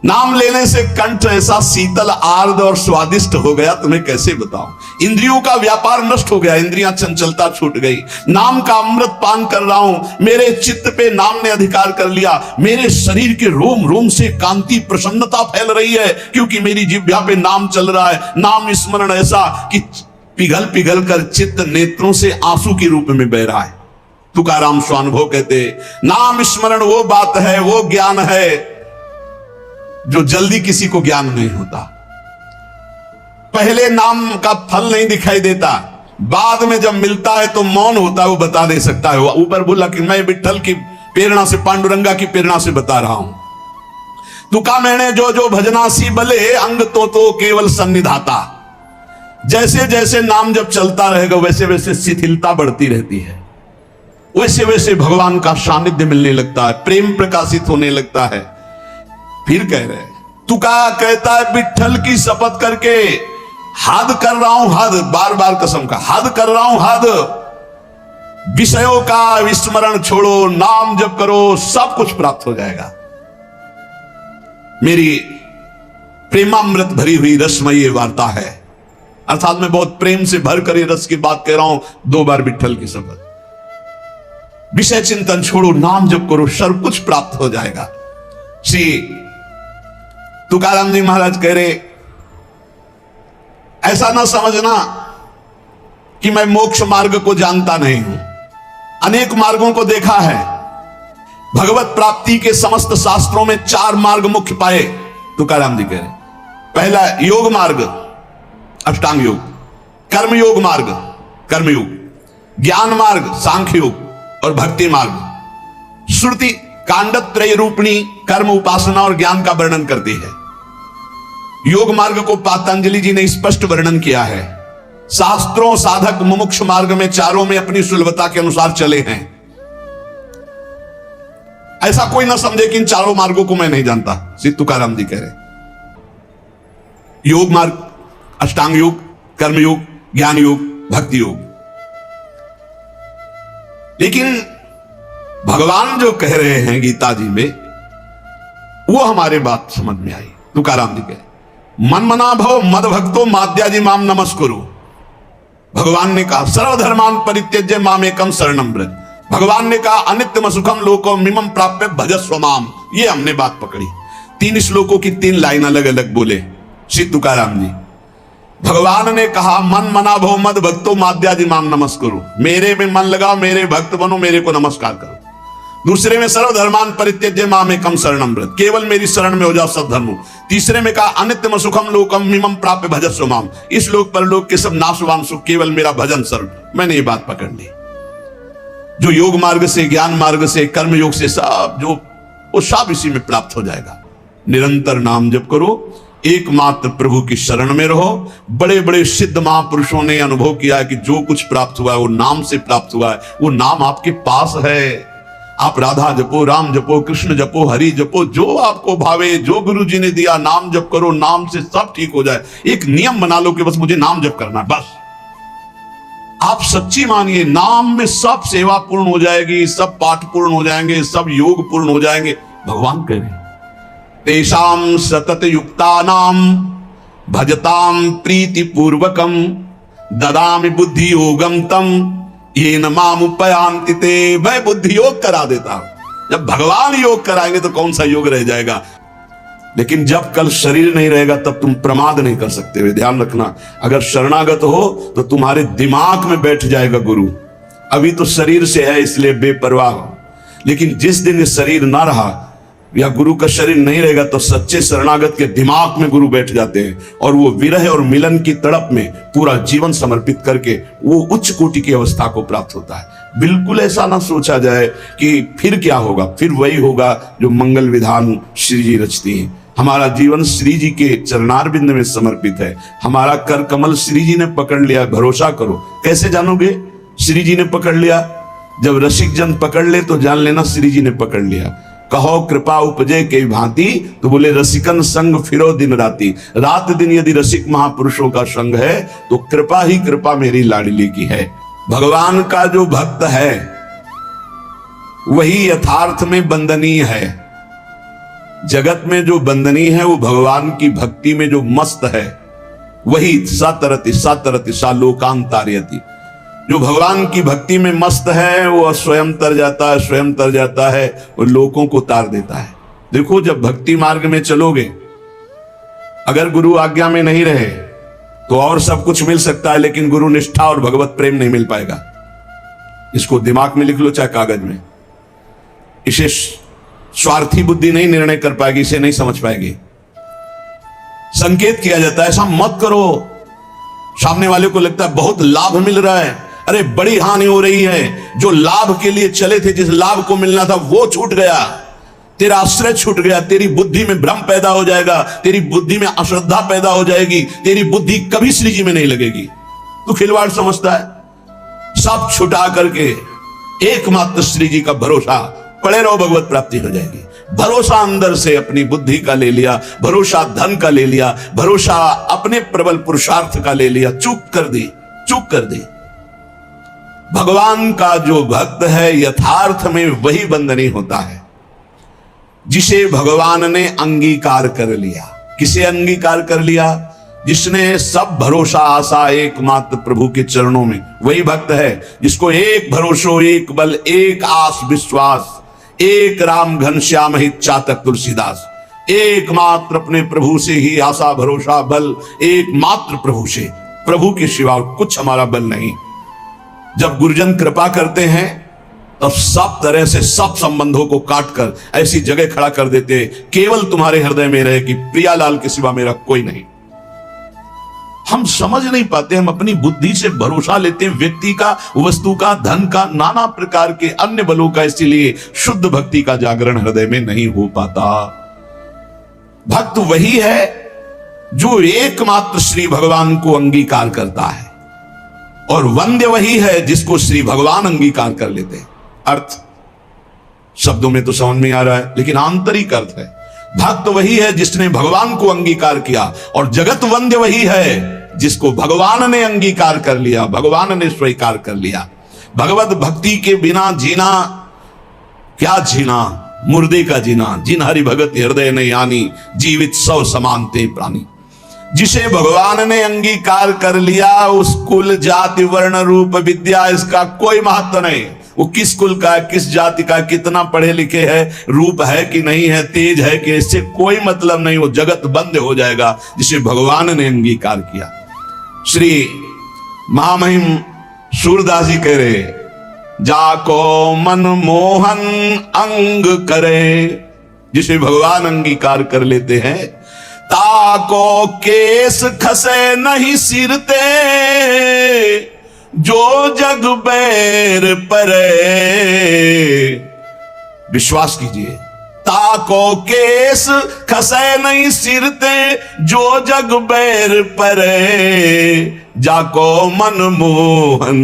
नाम लेने से कंठ ऐसा शीतल आर्द्र और स्वादिष्ट हो गया, तुम्हें कैसे बताऊं। इंद्रियों का व्यापार नष्ट हो गया, इंद्रियां चंचलता छूट गई। नाम का अमृत पान कर रहा हूं। मेरे चित्त पे नाम ने अधिकार कर लिया। मेरे शरीर के रोम रोम से कांति प्रसन्नता फैल रही है, क्योंकि मेरी जिह्वा पे नाम चल रहा है। नाम स्मरण ऐसा कि पिघल पिघल कर चित्त नेत्रों से आंसू के रूप में बह रहा है। तुकाराम स्वानुभव कहते, नाम स्मरण वो बात है, वो ज्ञान है जो जल्दी किसी को ज्ञान नहीं होता। पहले नाम का फल नहीं दिखाई देता, बाद में जब मिलता है तो मौन होता है, वो बता नहीं सकता है। ऊपर बोला कि मैं विठ्ठल की प्रेरणा से, पांडुरंगा की प्रेरणा से बता रहा हूं। तुका मैंने जो जो भजनासी बले अंग तो केवल सन्निधाता। जैसे जैसे नाम जब चलता रहेगा वैसे वैसे शिथिलता बढ़ती रहती है, वैसे वैसे भगवान का सानिध्य मिलने लगता है, प्रेम प्रकाशित होने लगता है। फिर कह रहे तुका कहता है विठ्ठल की शपथ करके हद कर रहा हूं, हद, बार बार कसम का हद कर रहा हूं, हद। विषयों का विस्मरण छोड़ो, नाम जप करो, सब कुछ प्राप्त हो जाएगा। मेरी प्रेमामृत भरी हुई रसमयी वार्ता है, अर्थात मैं बहुत प्रेम से भर कर ये रस की बात कह रहा हूं। 2 बार विठ्ठल की शपथ। विषय चिंतन छोड़ो, नाम जप करो, सब कुछ प्राप्त हो जाएगा। श्री तुकाराम जी महाराज कह रहे, ऐसा ना समझना कि मैं मोक्ष मार्ग को जानता नहीं हूं। अनेक मार्गों को देखा है। भगवत प्राप्ति के समस्त शास्त्रों में 4 मार्ग मुख्य पाए। तुकाराम जी कह रहे, पहला योग मार्ग, अष्टांग योग। कर्म योग मार्ग, कर्मयोग। ज्ञान मार्ग, सांख्य योग और भक्ति मार्ग। श्रुति कांडत्रय रूपणी कर्म, उपासना और ज्ञान का वर्णन करती है। योग मार्ग को पतंजलि जी ने स्पष्ट वर्णन किया है। शास्त्रों साधक मुमुक्ष मार्ग में चारों में अपनी सुलभता के अनुसार चले हैं। ऐसा कोई ना समझे कि इन चारों मार्गों को मैं नहीं जानता। श्री तुकाराम जी कह रहे योग मार्ग, अष्टांग योग, कर्म योग, ज्ञान योग, भक्ति योग। लेकिन भगवान जो कह रहे हैं गीता जी में, वो हमारे बात समझ में आई। तुकाराम जी कहे मन मना भव मद भक्तो माद्याजी माम नमस्कुरु। भगवान ने कहा सर्वधर्मान परित्यज्य माम एकम शरणम व्रज। भगवान ने कहा अनित्यम सुखम लोको मिमम प्राप्य भजस्व माम। ये हमने बात पकड़ी। 3 श्लोकों की 3 लाइन अलग अलग बोले श्री तुकाराम जी। भगवान ने कहा मन मना भव मद भक्तो माद्याजी माम नमस्कुरु। मेरे में मन लगाओ, मेरे भक्त बनो, मेरे को नमस्कार करो। दूसरे में सर्वधर्मान परित्यज्य माम एकम शरणम व्रज। केवल मेरी शरण में हो जाओ, सब धर्मों। तीसरे में कहा अनित्यम सुखम लोकम मिमम प्राप्य भजस्व माम। इस लोक परलोक के सब नाशवान सुख केवल मेरा भजन शरण। मैंने ये बात पकड़ ली। जो योग मार्ग से, ज्ञान मार्ग से, कर्म योग से सब जो वो सब इसी में प्राप्त हो जाएगा। निरंतर नाम जप करो, एकमात्र प्रभु की शरण में रहो। बड़े बड़े सिद्ध महापुरुषों ने अनुभव किया है कि जो कुछ प्राप्त हुआ है वो नाम से प्राप्त हुआ है। वो नाम आपके पास है। आप राधा जपो, राम जपो, कृष्ण जपो, हरि जपो, जो आपको भावे, जो गुरु जी ने दिया नाम जप करो। नाम से सब ठीक हो जाए। एक नियम बना लो कि बस मुझे नाम जप करना है, बस। आप सच्ची मानिए, नाम में सब सेवा पूर्ण हो जाएगी, सब पाठ पूर्ण हो जाएंगे, सब योग पूर्ण हो जाएंगे। भगवान कह रहे तेषाम सतत युक्तानाम भजताम प्रीति पूर्वकम ददामि बुद्धि योगम तम ये न माम उपयांति ते। मैं बुद्धि योग करा देता हूं। जब भगवान योग कराएंगे तो कौन सा योग रह जाएगा। लेकिन जब कल शरीर नहीं रहेगा तब तुम प्रमाद नहीं कर सकते हुए ध्यान रखना। अगर शरणागत हो तो तुम्हारे दिमाग में बैठ जाएगा गुरु। अभी तो शरीर से है इसलिए बेपरवाह हो, लेकिन जिस दिन ये शरीर ना रहा या गुरु का शरीर नहीं रहेगा तो सच्चे शरणागत के दिमाग में गुरु बैठ जाते हैं और वो विरह और मिलन की तड़प में पूरा जीवन समर्पित करके वो उच्च कोटि की अवस्था को प्राप्त होता है। बिल्कुल ऐसा ना सोचा जाए कि फिर क्या होगा, फिर वही होगा जो मंगल विधान श्री जी रचती हैं। हमारा जीवन श्री जी के चरणारविंद में समर्पित है। हमारा कर कमल श्री जी ने पकड़ लिया। भरोसा करो। कैसे जानोगे श्री जी ने पकड़ लिया? जब रसिक जन पकड़ ले तो जान लेना श्री जी ने पकड़ लिया। कहो कृपा उपजे के भांति, तो बोले रसिकन संग फिरो दिन राती। रात दिन यदि रसिक महापुरुषों का संग है तो कृपा ही कृपा मेरी लाडली की है। भगवान का जो भक्त है वही यथार्थ में बंदनीय है। जगत में जो बंदनीय है वो भगवान की भक्ति में जो मस्त है वही सतरति सतरति सा लोकांतार्यति। जो भगवान की भक्ति में मस्त है वो स्वयं तर जाता है, स्वयं तर जाता है और लोगों को तार देता है। देखो जब भक्ति मार्ग में चलोगे, अगर गुरु आज्ञा में नहीं रहे तो और सब कुछ मिल सकता है, लेकिन गुरु निष्ठा और भगवत प्रेम नहीं मिल पाएगा। इसको दिमाग में लिख लो चाहे कागज में। इसे स्वार्थी बुद्धि नहीं निर्णय कर पाएगी, इसे नहीं समझ पाएगी। संकेत किया जाता है ऐसा मत करो। सामने वाले को लगता है बहुत लाभ मिल रहा है, अरे बड़ी हानि हो रही है। जो लाभ के लिए चले थे, जिस लाभ को मिलना था वो छूट गया, तेरा आश्रय छूट गया। तेरी बुद्धि में भ्रम पैदा हो जाएगा, तेरी बुद्धि में अश्रद्धा पैदा हो जाएगी, तेरी बुद्धि कभी श्री जी में नहीं लगेगी। तू खिलवाड़ समझता है। सब छुटा करके एकमात्र श्री जी का भरोसा पड़े रहो, भगवत प्राप्ति हो जाएगी। भरोसा अंदर से अपनी बुद्धि का ले लिया, भरोसा धन का ले लिया, भरोसा अपने प्रबल पुरुषार्थ का ले लिया, चूक कर दी, चूक कर दी। भगवान का जो भक्त है यथार्थ में वही बंदनी होता है जिसे भगवान ने अंगीकार कर लिया। किसे अंगीकार कर लिया? जिसने सब भरोसा आशा एकमात्र प्रभु के चरणों में, वही भक्त है जिसको एक भरोसो, एक बल, एक आस विश्वास, एक राम घनश्याम हित चातक तुलसीदास। एकमात्र अपने प्रभु से ही आशा भरोसा बल, एकमात्र प्रभु से, प्रभु के सिवा कुछ हमारा बल नहीं। जब गुरुजन कृपा करते हैं तब सब तरह से सब संबंधों को काटकर ऐसी जगह खड़ा कर देते, केवल तुम्हारे हृदय में रहे कि प्रियालाल के सिवा मेरा कोई नहीं। हम समझ नहीं पाते, हम अपनी बुद्धि से भरोसा लेते हैं व्यक्ति का, वस्तु का, धन का, नाना प्रकार के अन्य बलों का, इसीलिए शुद्ध भक्ति का जागरण हृदय में नहीं हो पाता। भक्त वही है जो एकमात्र श्री भगवान को अंगीकार करता है। और वंद्य वही है जिसको श्री भगवान अंगीकार कर लेते हैं। अर्थ शब्दों में तो समझ में आ रहा है, लेकिन आंतरिक अर्थ है, भक्त वही है जिसने भगवान को अंगीकार किया, और जगत वंद्य वही है जिसको भगवान ने अंगीकार कर लिया, भगवान ने स्वीकार कर लिया। भगवत भक्ति के बिना जीना क्या जीना, मुर्दे का जीना। जिन हरि भगत हृदय ने यानी, जीवित सौ समानते प्राणी। जिसे भगवान ने अंगीकार कर लिया, उस कुल जाति वर्ण रूप विद्या इसका कोई महत्व नहीं। वो किस कुल का है, किस जाति का, कितना पढ़े लिखे है, रूप है कि नहीं है, तेज है कि, इससे कोई मतलब नहीं। वो जगत बंद हो जाएगा जिसे भगवान ने अंगीकार किया। श्री महामहिम सूरदास जी कह रहे, जाको मन मोहन अंग करे, जिसे भगवान अंगीकार कर लेते हैं, ताको केस खसे नहीं सिरते, जो जग बैर परे। विश्वास कीजिए, ताको केस खसे नहीं सिरते, जो जग बैर परे, जाको मन मोहन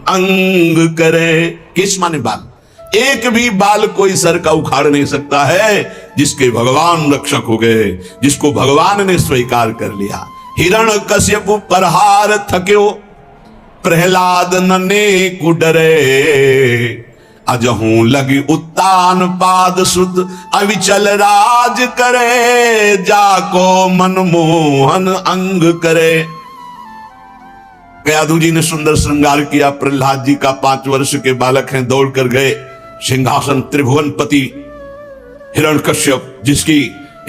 अंग करे। किस माने बाल, एक भी बाल कोई सर का उखाड़ नहीं सकता है जिसके भगवान रक्षक हो गए, जिसको भगवान ने स्वीकार कर लिया। हिरण कश्यप परहार थक्यो, प्रहलाद नने कुडरे, अजहू लगी उत्तान पाद सुत, अविचल राज करे, जाको मन मोहन अंग करे। कयाधु जी ने सुंदर श्रृंगार किया। प्रहलाद जी का 5 वर्ष के बालक हैं, दौड़ कर गए सिंहासन त्रिभुवनपति हिरण्यकश्यप, जिसकी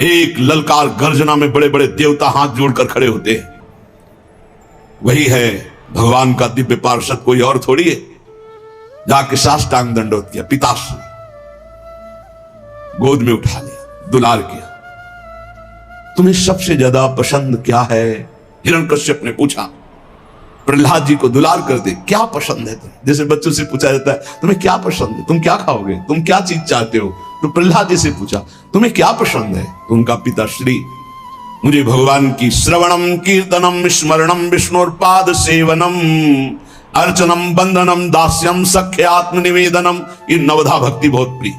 एक ललकार गर्जना में बड़े बड़े देवता हाथ जोड़कर खड़े होते हैं, वही है भगवान का दिव्य पार्षद, कोई और थोड़ी है। जाके साष्टांग दंडोत किया, पिताश्री गोद में उठा लिया, दुलार किया। तुम्हें सबसे ज्यादा पसंद क्या है, हिरण्यकश्यप ने पूछा। प्रहलाद जी को दुलार कर दे, क्या पसंद है तुम्हें? जैसे बच्चों से पूछा जाता है तुम्हें क्या पसंद है, तुम क्या खाओगे, तुम क्या चीज चाहते हो, तो प्रहलाद जी से पूछा तुम्हें क्या पसंद है, तो उनका पिताश्री, मुझे भगवान की श्रवणम कीर्तनम स्मरणम विष्णुपाद सेवनम अर्चनम बंदनम दास्यम सख्य आत्मनिवेदनम, ये नवधा भक्ति बहुत प्रिय।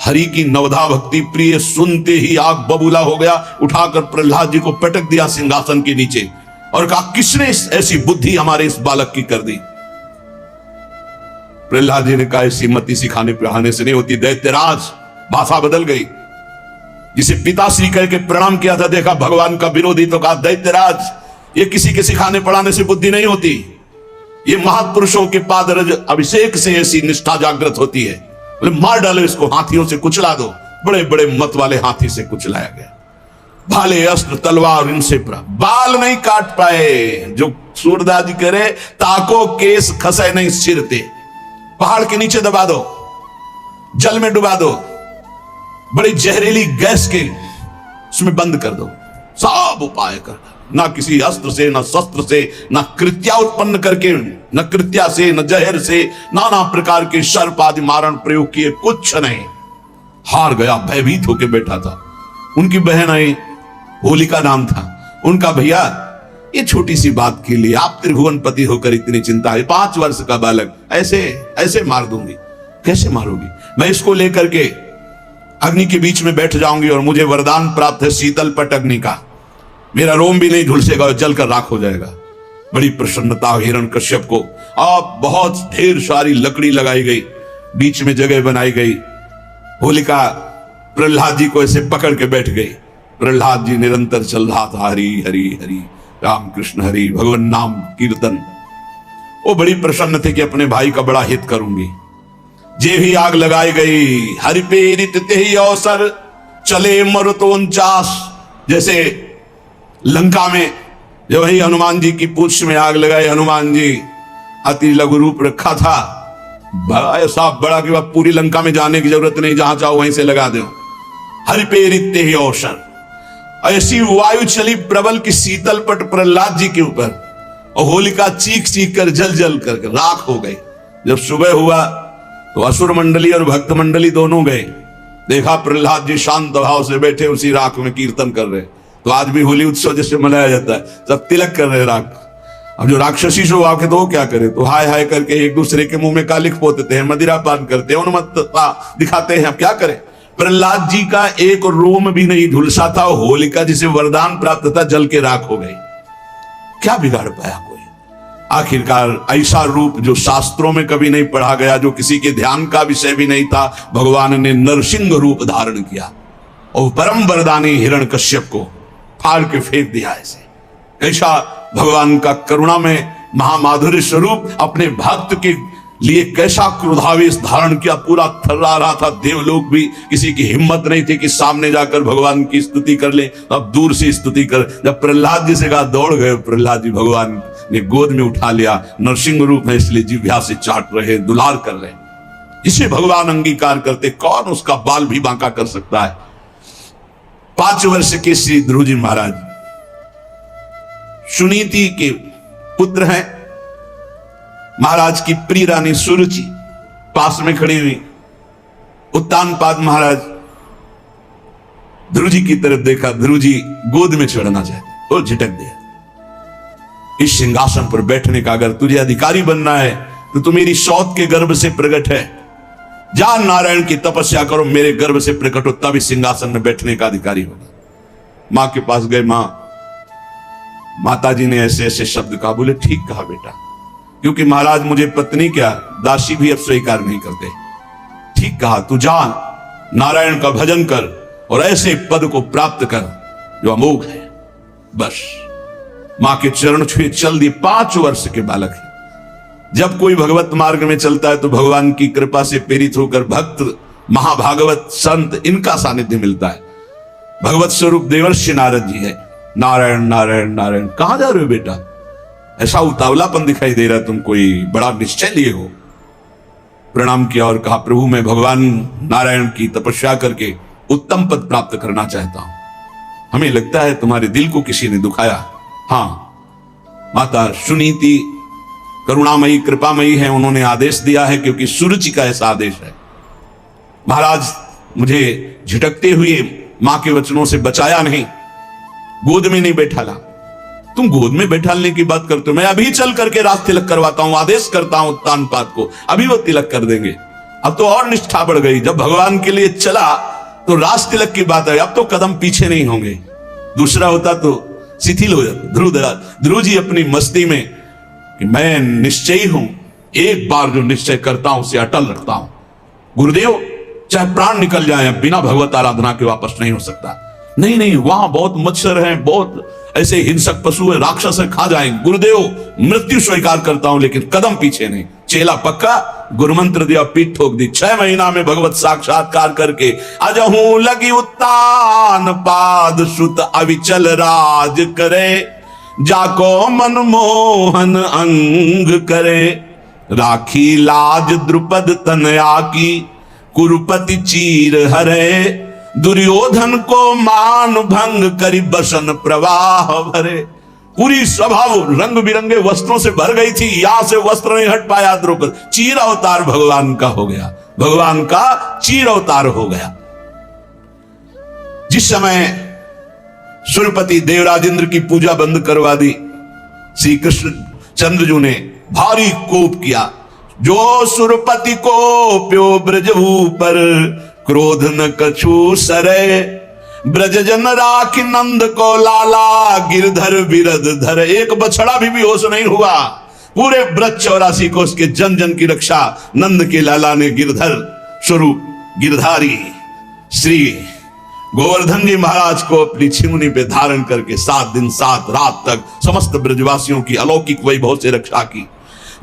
हरि की नवधा भक्ति प्रिय सुनते ही आग बबूला हो गया। उठाकर प्रहलाद जी को पटक दिया सिंहासन के नीचे और कहा, किसने ऐसी बुद्धि हमारे इस बालक की कर दी? प्रहलाद जी ने कहा, ऐसी मति सिखाने पढ़ाने से नहीं होती दैत्यराज। भाषा बदल गई। जिसे पिताश्री कह के प्रणाम किया था, देखा भगवान का विरोधी, तो कहा दैत्यराज, ये किसी के सिखाने पढ़ाने से बुद्धि नहीं होती, ये महापुरुषों के पादरज अभिषेक से ऐसी निष्ठा जागृत होती है। बोले मार डालो इसको, हाथियों से कुचला दो। बड़े बड़े मत वाले हाथी से कुचलाया गया। भाले अस्त्र तलवार इनसे बाल नहीं काट पाए। जो सूरदास जी करे, ताको केस खसे नहीं सिरते, पहाड़ के नीचे दबा दो, जल में डुबा दो, बड़ी जहरीली गैस के उसमें बंद कर दो, सब उपाय कर, ना किसी अस्त्र से, ना शस्त्र से, ना कृत्या उत्पन्न करके, न कृत्या से, न जहर से, नाना प्रकार के सर्प आदि मारण प्रयोग किए, कुछ नहीं। हार गया, भयभीत होकर बैठा था। उनकी बहन आई, होलिका नाम था उनका। भैया ये छोटी सी बात के लिए आप त्रिभुवनपति होकर इतनी चिंता है, 5 वर्ष का बालक ऐसे ऐसे मार दूंगी? कैसे मारोगी? मैं इसको लेकर के अग्नि के बीच में बैठ जाऊंगी और मुझे वरदान प्राप्त है शीतल पट अग्नि का, मेरा रोम भी नहीं झुलसेगा और जलकर राख हो जाएगा। बड़ी प्रसन्नता हिरण्यकश्यप को। अब बहुत ढेर सारी लकड़ी लगाई गई, बीच में जगह बनाई गई। होलिका प्रहलाद जी को ऐसे पकड़ के बैठ गई। प्रहलाद जी निरंतर चल रहा था, हरि हरि हरि राम कृष्ण हरि, भगवान नाम कीर्तन। वो बड़ी प्रसन्न थे कि अपने भाई का बड़ा हित करूंगी। जे भी आग लगाई गई, हरि प्रेरित तेहि अवसर चले मरुतो 49। जैसे लंका में जब वही हनुमान जी की पूंछ में आग लगाई, हनुमान जी अति लघु रूप रखा था, बड़ा ऐसा बड़ा कि वह पूरी लंका में जाने की जरूरत नहीं, जहां चाहो वहीं से लगा दो। हरि प्रेरित तेहि अवसर, ऐसी वायु चली प्रबल की शीतल पट प्रहलाद जी के ऊपर, और होलिका चीख चीख कर जल जल कर राख हो गई। जब सुबह हुआ तो असुर मंडली और भक्त मंडली दोनों गए, देखा प्रहलाद जी शांत भाव से बैठे उसी राख में कीर्तन कर रहे। तो आज भी होली उत्सव जैसे मनाया जाता है, सब तिलक कर रहे राख। अब जो राक्षसी जो आके तो वो क्या करे, तो हाय हाय करके एक दूसरे के मुंह में कालिख पोतते हैं, मदिरा पान करते हैं, उन्मत्तता दिखाते हैं। अब क्या करें? प्रहलाद जी का एक रोम भी नहीं झुलसा था, होलिका जिसे वरदान प्राप्त था जल के राख हो गई। क्या बिगाड़ पाया कोई? आखिरकार ऐसा रूप जो शास्त्रों में कभी नहीं पढ़ा गया, जो किसी के ध्यान का विषय भी नहीं था, भगवान ने नरसिंह रूप धारण किया और परम वरदानी हिरण्यकश्यप को फाड़ के फेंक दिया। ऐसे ऐसा भगवान का करुणा में महामाधुर्य स्वरूप अपने भक्त के लिए कैसा क्रोधावेश धारण किया, पूरा थर्रा रहा था। देवलोक भी किसी की हिम्मत नहीं थी कि सामने जाकर भगवान की स्तुति कर ले, अब दूर से स्तुति कर। जब प्रहलाद जी से कहा, दौड़ गए प्रहलाद जी, भगवान ने गोद में उठा लिया। नरसिंह रूप है इसलिए जिह्वा से चाट रहे, दुलार कर रहे। जिसे भगवान अंगीकार करते, कौन उसका बाल भी बांका कर सकता है? 5 वर्ष के श्री ध्रुव जी महाराज सुनीति के पुत्र हैं। महाराज की प्रिय रानी सुरुचि पास में खड़ी हुई। उत्तानपाद महाराज ध्रुव जी की तरफ देखा, ध्रुव जी गोद में चढ़ना चाहते और झिटक दिया। इस सिंहासन पर बैठने का अगर तुझे अधिकारी बनना है तो तू मेरी सौत के गर्भ से प्रकट है, जा नारायण की तपस्या करो, मेरे गर्भ से प्रकट हो, तब इस सिंहासन में बैठने का अधिकारी होगा। मां के पास गए, माता जी ने ऐसे ऐसे शब्द कहा। बोले ठीक कहा बेटा, क्योंकि महाराज मुझे पत्नी क्या दासी भी अब स्वीकार नहीं करते। ठीक कहा, तू जा नारायण का भजन कर और ऐसे पद को प्राप्त कर जो अमोघ है। बस मां के चरण छुए चल दिए। 5 वर्ष के बालक है। जब कोई भगवत मार्ग में चलता है तो भगवान की कृपा से प्रेरित होकर भक्त, महाभागवत, संत, इनका सानिध्य मिलता है। भगवत स्वरूप देवर्षि नारद जी है। नारायण नारायण नारायण, कहां जा रहे हो बेटा? ऐसा उतावलापन दिखाई दे रहा, तुम कोई बड़ा निश्चय लिए हो? प्रणाम किया और कहा, प्रभु मैं भगवान नारायण की तपस्या करके उत्तम पद प्राप्त करना चाहता हूं। हमें लगता है तुम्हारे दिल को किसी ने दुखाया। हां, माता सुनीति करुणामयी कृपामयी है, उन्होंने आदेश दिया है, क्योंकि सुरुचि का ऐसा आदेश है। महाराज मुझे झिटकते हुए मां के वचनों से बचाया नहीं, गोद में नहीं बैठाला। तुम गोद में बैठालने की बात करते हो, मैं अभी चल करके राज तिलक करवाता हूं, आदेश करता हूं उत्तानपाद को, अभी वो तिलक कर देंगे। अब तो और निष्ठा बढ़ गई, जब भगवान के लिए चला तो राज तिलक की बात है, अब तो कदम पीछे नहीं होंगे। दूसरा होता तो शिथिल हो जाता। ध्रुव जी अपनी मस्ती में कि मैं निश्चयी हूं, एक बार जो निश्चय करता हूं उसे अटल रखता हूं। गुरुदेव चाहे प्राण निकल जाए, बिना भगवत आराधना के वापस नहीं हो सकता। नहीं नहीं, वहां बहुत मच्छर हैं, बहुत ऐसे हिंसक पशु है, राक्षस है, खा जाएंगे। गुरुदेव मृत्यु स्वीकार करता हूं, लेकिन कदम पीछे नहीं। चेला पक्का, गुरुमंत्र दिया, पीठ ठोक दी। 6 महीना में भगवत साक्षात्कार करके अजहू लगी उत्तान पाद सुत अविचल राज करे, जाको मनमोहन अंग करे, राखी लाज द्रुपद तनया की, कुरुपति चीर हरे, दुर्योधन को मान भंग करी बसन प्रवाह भरे। पूरी सभा रंग बिरंगे वस्त्रों से भर गई थी, यहां से वस्त्र नहीं हट पाया द्रुपद। चीर अवतार भगवान का हो गया, भगवान का चीर अवतार हो गया। जिस समय सूर्यपति देवराजेंद्र की पूजा बंद करवा दी, श्री कृष्ण चंद्रजू ने भारी कोप किया। जो सुरपति को प्यो ब्रज ऊपर, क्रोध न कछु सरे, ब्रज जन राखी नंद को लाला, गिरधर विरद धर। एक बछड़ा भी बेहोश नहीं हुआ, पूरे ब्रज 84 को उसके जन जन की रक्षा नंद के लाला ने गिरधर स्वरूप गिरधारी श्री गोवर्धन जी महाराज को अपनी छिमुनी पे धारण करके 7 दिन 7 रात तक समस्त ब्रजवासियों की अलौकिक वैभव से रक्षा की।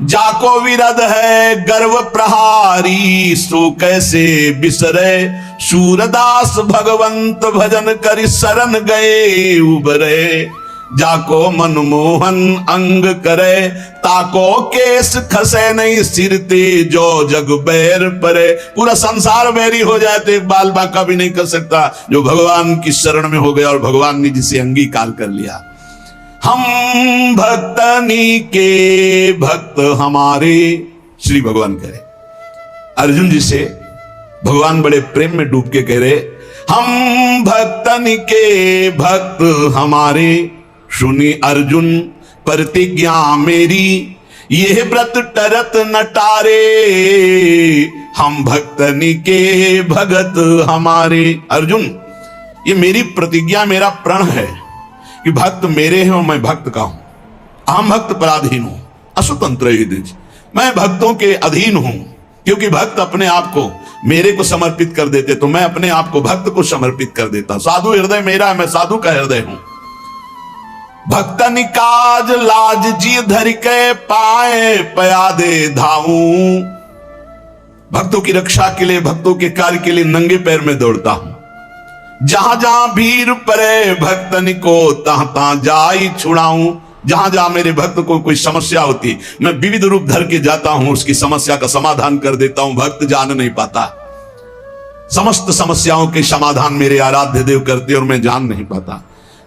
जाको विरद है गर्व प्रहारी, सो कैसे बिसरे, सूरदास भगवंत भजन कर शरण गए उबरे, जाको मनमोहन अंग करे, ताको केस खसे नहीं सिरते, जो जग बैर परे। पूरा संसार बैरी हो जाए तो एक बाल बांका भी नहीं कर सकता, जो भगवान की शरण में हो गया और भगवान ने जिसे अंगीकार कर लिया। हम भक्तनी के भक्त हमारे, श्री भगवान कह रहे अर्जुन जी से, भगवान बड़े प्रेम में डूब के कह रहे, हम भक्तनी के भक्त हमारे, सुनी अर्जुन प्रतिज्ञा मेरी, यह व्रत टरत न टारे, हम भक्तनि के भगत हमारे। अर्जुन, ये मेरी प्रतिज्ञा, मेरा प्रण है कि भक्त मेरे हैं और मैं भक्त का हूं। अहम भक्त पराधीन हूं, अस्वतंत्र ही, मैं भक्तों के अधीन हूं। क्योंकि भक्त अपने आप को मेरे को समर्पित कर देते, तो मैं अपने आप को भक्त को समर्पित कर देता। साधु हृदय मेरा है, मैं साधु का हृदय हूं। भक्तनि काज लाज जी धर के पाए, पयादे धाऊं। भक्तों की रक्षा के लिए, भक्तों के कार्य के लिए नंगे पैर में दौड़ता हूं। जहां जहां भीड़ पड़े भक्तनि को, तहां तहां जाई छुड़ाऊं। जहां जहां मेरे भक्त को कोई समस्या होती, मैं विविध रूप धर के जाता हूं, उसकी समस्या का समाधान कर देता हूं। भक्त जान नहीं पाता, समस्त समस्याओं के समाधान मेरे आराध्य देव करते और मैं जान नहीं पाता।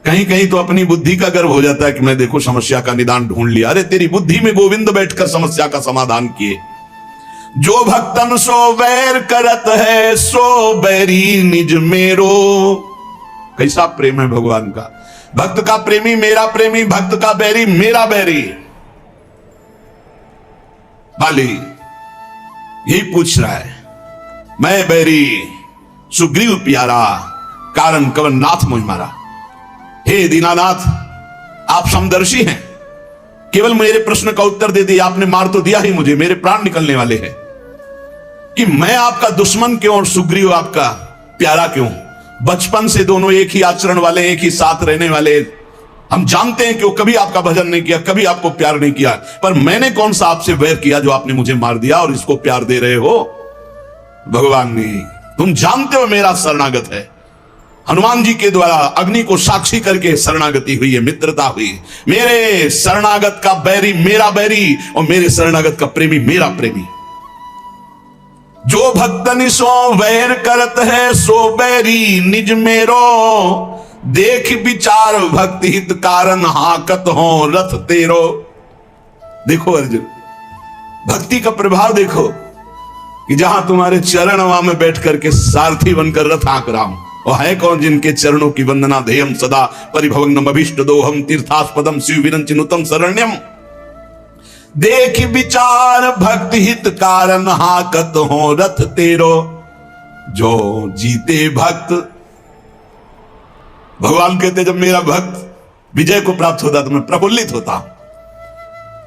कहीं कहीं तो अपनी बुद्धि का गर्व हो जाता है कि मैं देखो समस्या का निदान ढूंढ लिया। अरे तेरी बुद्धि में गोविंद बैठकर समस्या का समाधान किए। जो भक्तन सो वैर करत है, सो बैरी निज मेरो। कैसा प्रेम है भगवान का। भक्त का प्रेमी मेरा प्रेमी, भक्त का बैरी मेरा बैरी। बाली यही पूछ रहा है, मैं बैरी सुग्रीव प्यारा, कारण कवन नाथ मुझ मारा। हे दीनानाथ, आप समदर्शी हैं, केवल मेरे प्रश्न का उत्तर दे दिया आपने। मार तो दिया ही मुझे, मेरे प्राण निकलने वाले हैं कि मैं आपका दुश्मन क्यों और सुग्रीव आपका प्यारा क्यों। बचपन से दोनों एक ही आचरण वाले, एक ही साथ रहने वाले। हम जानते हैं कि वो कभी आपका भजन नहीं किया, कभी आपको प्यार नहीं किया, पर मैंने कौन सा आपसे वैर किया जो आपने मुझे मार दिया और इसको प्यार दे रहे हो। भगवान ने, तुम जानते हो मेरा शरणागत है। हनुमान जी के द्वारा अग्नि को साक्षी करके शरणागति हुई है, मित्रता हुई। मेरे शरणागत का बैरी मेरा बैरी और मेरे शरणागत का प्रेमी मेरा प्रेमी। जो भक्तनि सो वैर करत है, सो बैरी निज मेरो। देख विचार भक्ति हित कारण, हाकत हो रथ तेरो। देखो अर्जुन, भक्ति का प्रभाव देखो कि जहां तुम्हारे चरण वहां में बैठ करके सारथी बनकर रथ हाँक रहा हूं। और है कौन जिनके चरणों की वंदना ध्येयम सदा, परिभवग्नम अभीष्ट दोहम, तीर्थास्पदम शिव विरंचिनुतम शरण्यम। देख विचार भक्ति हित कारण, हाकत हो रथ तेरो। जो जीते भक्त, भगवान कहते जब मेरा भक्त विजय को प्राप्त होता तो मैं प्रफुल्लित होता।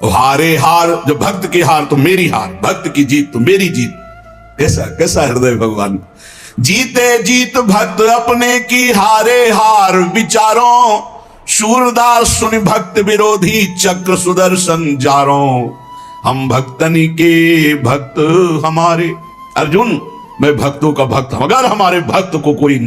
हारे हार, जब भक्त की हार तो मेरी हार, भक्त की जीत तो मेरी जीत। कैसा कैसा हृदय भगवान। जीते जीत भक्त अपने की, हारे हार विचारों। शूरदास सुनि भक्त विरोधी, चक्र सुदर्शन जारों। हम भक्तनि के भक्त हमारे। अर्जुन, मैं भक्तों का भक्त हूं। अगर हमारे भक्त को कोई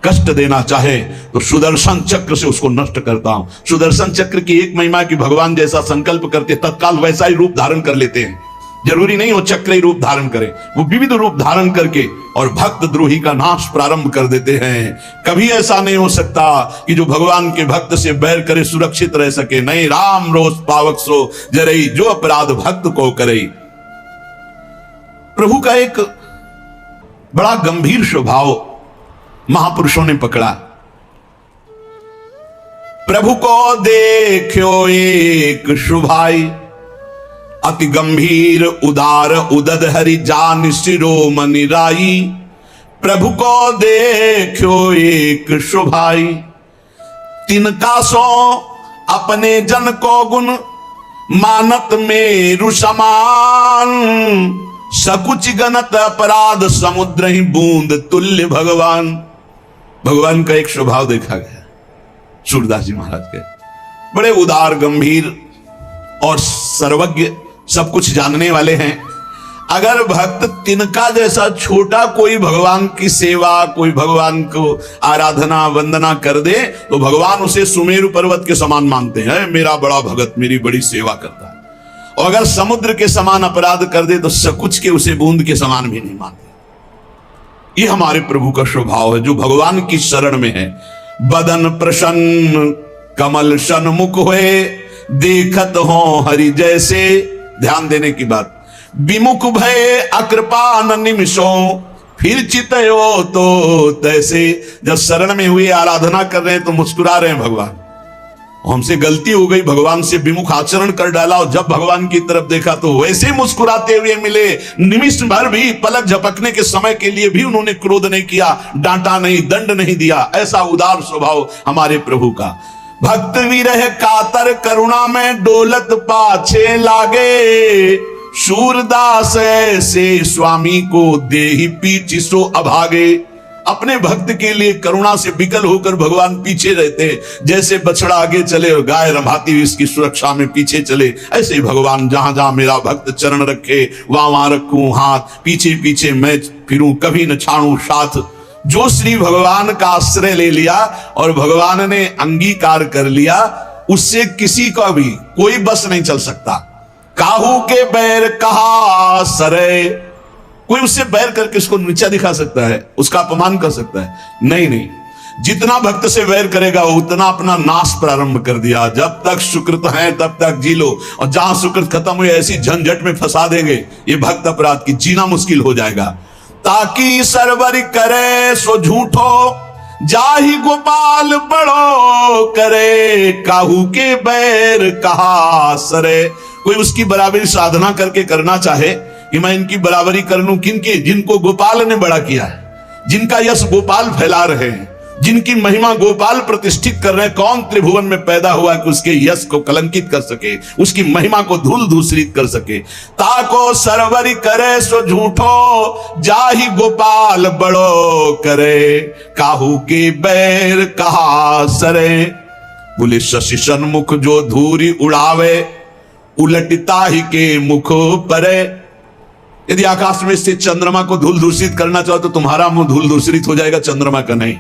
कष्ट देना चाहे तो सुदर्शन चक्र से उसको नष्ट करता हूं। सुदर्शन चक्र की एक महिमा कि भगवान जैसा संकल्प करते तत्काल वैसा ही रूप धारण कर लेते हैं। जरूरी नहीं वो चक्र ही रूप धारण करे, वो विविध रूप धारण करके और भक्त द्रोही का नाश प्रारंभ कर देते हैं। कभी ऐसा नहीं हो सकता कि जो भगवान के भक्त से बैर करे सुरक्षित रह सके। नहीं, राम रोष पावक सो जरई, जो अपराध भक्त को करे। प्रभु का एक बड़ा गंभीर स्वभाव महापुरुषों ने पकड़ा। प्रभु को देखो एक शुभाई, अति गंभीर उदार उदद हरि जान शिरोमणि राई। प्रभु को देखो एक शुभाई, तिनका सो अपने जन को गुण, मानत मेरु समान। सकुच गणत अपराध समुद्र ही बूंद तुल्य भगवान। भगवान का एक स्वभाव देखा गया सूरदास जी महाराज के, बड़े उदार गंभीर और सर्वज्ञ, सब कुछ जानने वाले हैं। अगर भक्त तिनका जैसा छोटा कोई भगवान की सेवा, कोई भगवान को आराधना वंदना कर दे तो भगवान उसे सुमेरु पर्वत के समान मानते हैं। मेरा बड़ा भगत मेरी बड़ी सेवा करता है। और अगर समुद्र के समान अपराध कर दे तो सकुच के उसे बूंद के समान भी नहीं मानते। ये हमारे प्रभु का स्वभाव है जो भगवान की शरण में है। बदन प्रसन्न कमल सन्मुख हुए, देखत हो हरि जैसे। ध्यान देने की बात, विमुख भय अकृपान निमिषों, फिर चितयो तो तैसे। जब शरण में हुए आराधना कर रहे हैं तो मुस्कुरा रहे हैं भगवान। हमसे गलती हो गई, भगवान से विमुख आचरण कर डाला, और जब भगवान की तरफ देखा तो वैसे मुस्कुराते हुए मिले। निमिष भर भी, पलक झपकने के समय के लिए भी उन्होंने क्रोध नहीं किया, डांटा नहीं, दंड नहीं दिया। ऐसा उदार स्वभाव हमारे प्रभु का। भक्त भी रहे कातर करुणा में, डोलत पाछे लागे। सूरदास से स्वामी को देहि पीछ सो अभागे। अपने भक्त के लिए करुणा से विकल होकर भगवान पीछे रहते। जैसे बछड़ा आगे चले और गाय रभाती हुई इसकी सुरक्षा में पीछे चले, ऐसे ही भगवान जहां जहां मेरा भक्त चरण रखे वहां वहां रखूं हाथ, पीछे पीछे मैं फिरूं, कभी न छाड़ू साथ। जो श्री भगवान का आश्रय ले लिया और भगवान ने अंगीकार कर लिया, उससे किसी का भी कोई बस नहीं चल सकता। काहू के बैर कहा सरे, कोई उससे बैर करके उसको नीचा दिखा सकता है, उसका अपमान कर सकता है? नहीं नहीं, जितना भक्त से वैर करेगा उतना अपना नाश प्रारंभ कर दिया। जब तक सुकृत है तब तक जी लो, और जहां सुकृत खत्म हुई ऐसी झंझट में फंसा देंगे ये भक्त अपराध की, जीना मुश्किल हो जाएगा। ताकि सरवर करे सो झूठो, जाहि गोपाल बड़ो करे। काहू के बैर कहा सरे, कोई उसकी बराबरी साधना करके करना चाहे कि मैं इनकी बराबरी कर लूं, किनकी? जिनको गोपाल ने बड़ा किया है, जिनका यश गोपाल फैला रहे हैं, जिनकी महिमा गोपाल प्रतिष्ठित कर रहे हैं। कौन त्रिभुवन में पैदा हुआ कि उसके यश को कलंकित कर सके, उसकी महिमा को धूल दूषित कर सके। ताको सरवरी करे सो झूठो, जाहि गोपाल बड़ो करे। काहू के बैर कहा सरे। बोले शशि सन्मुख जो धूरी उड़ावे, उलटता ही के मुख परे। यदि आकाश में स्थित चंद्रमा को धूल दूषित करना चाहो तो तुम्हारा मुंह धूल दूषित हो जाएगा, चंद्रमा का नहीं।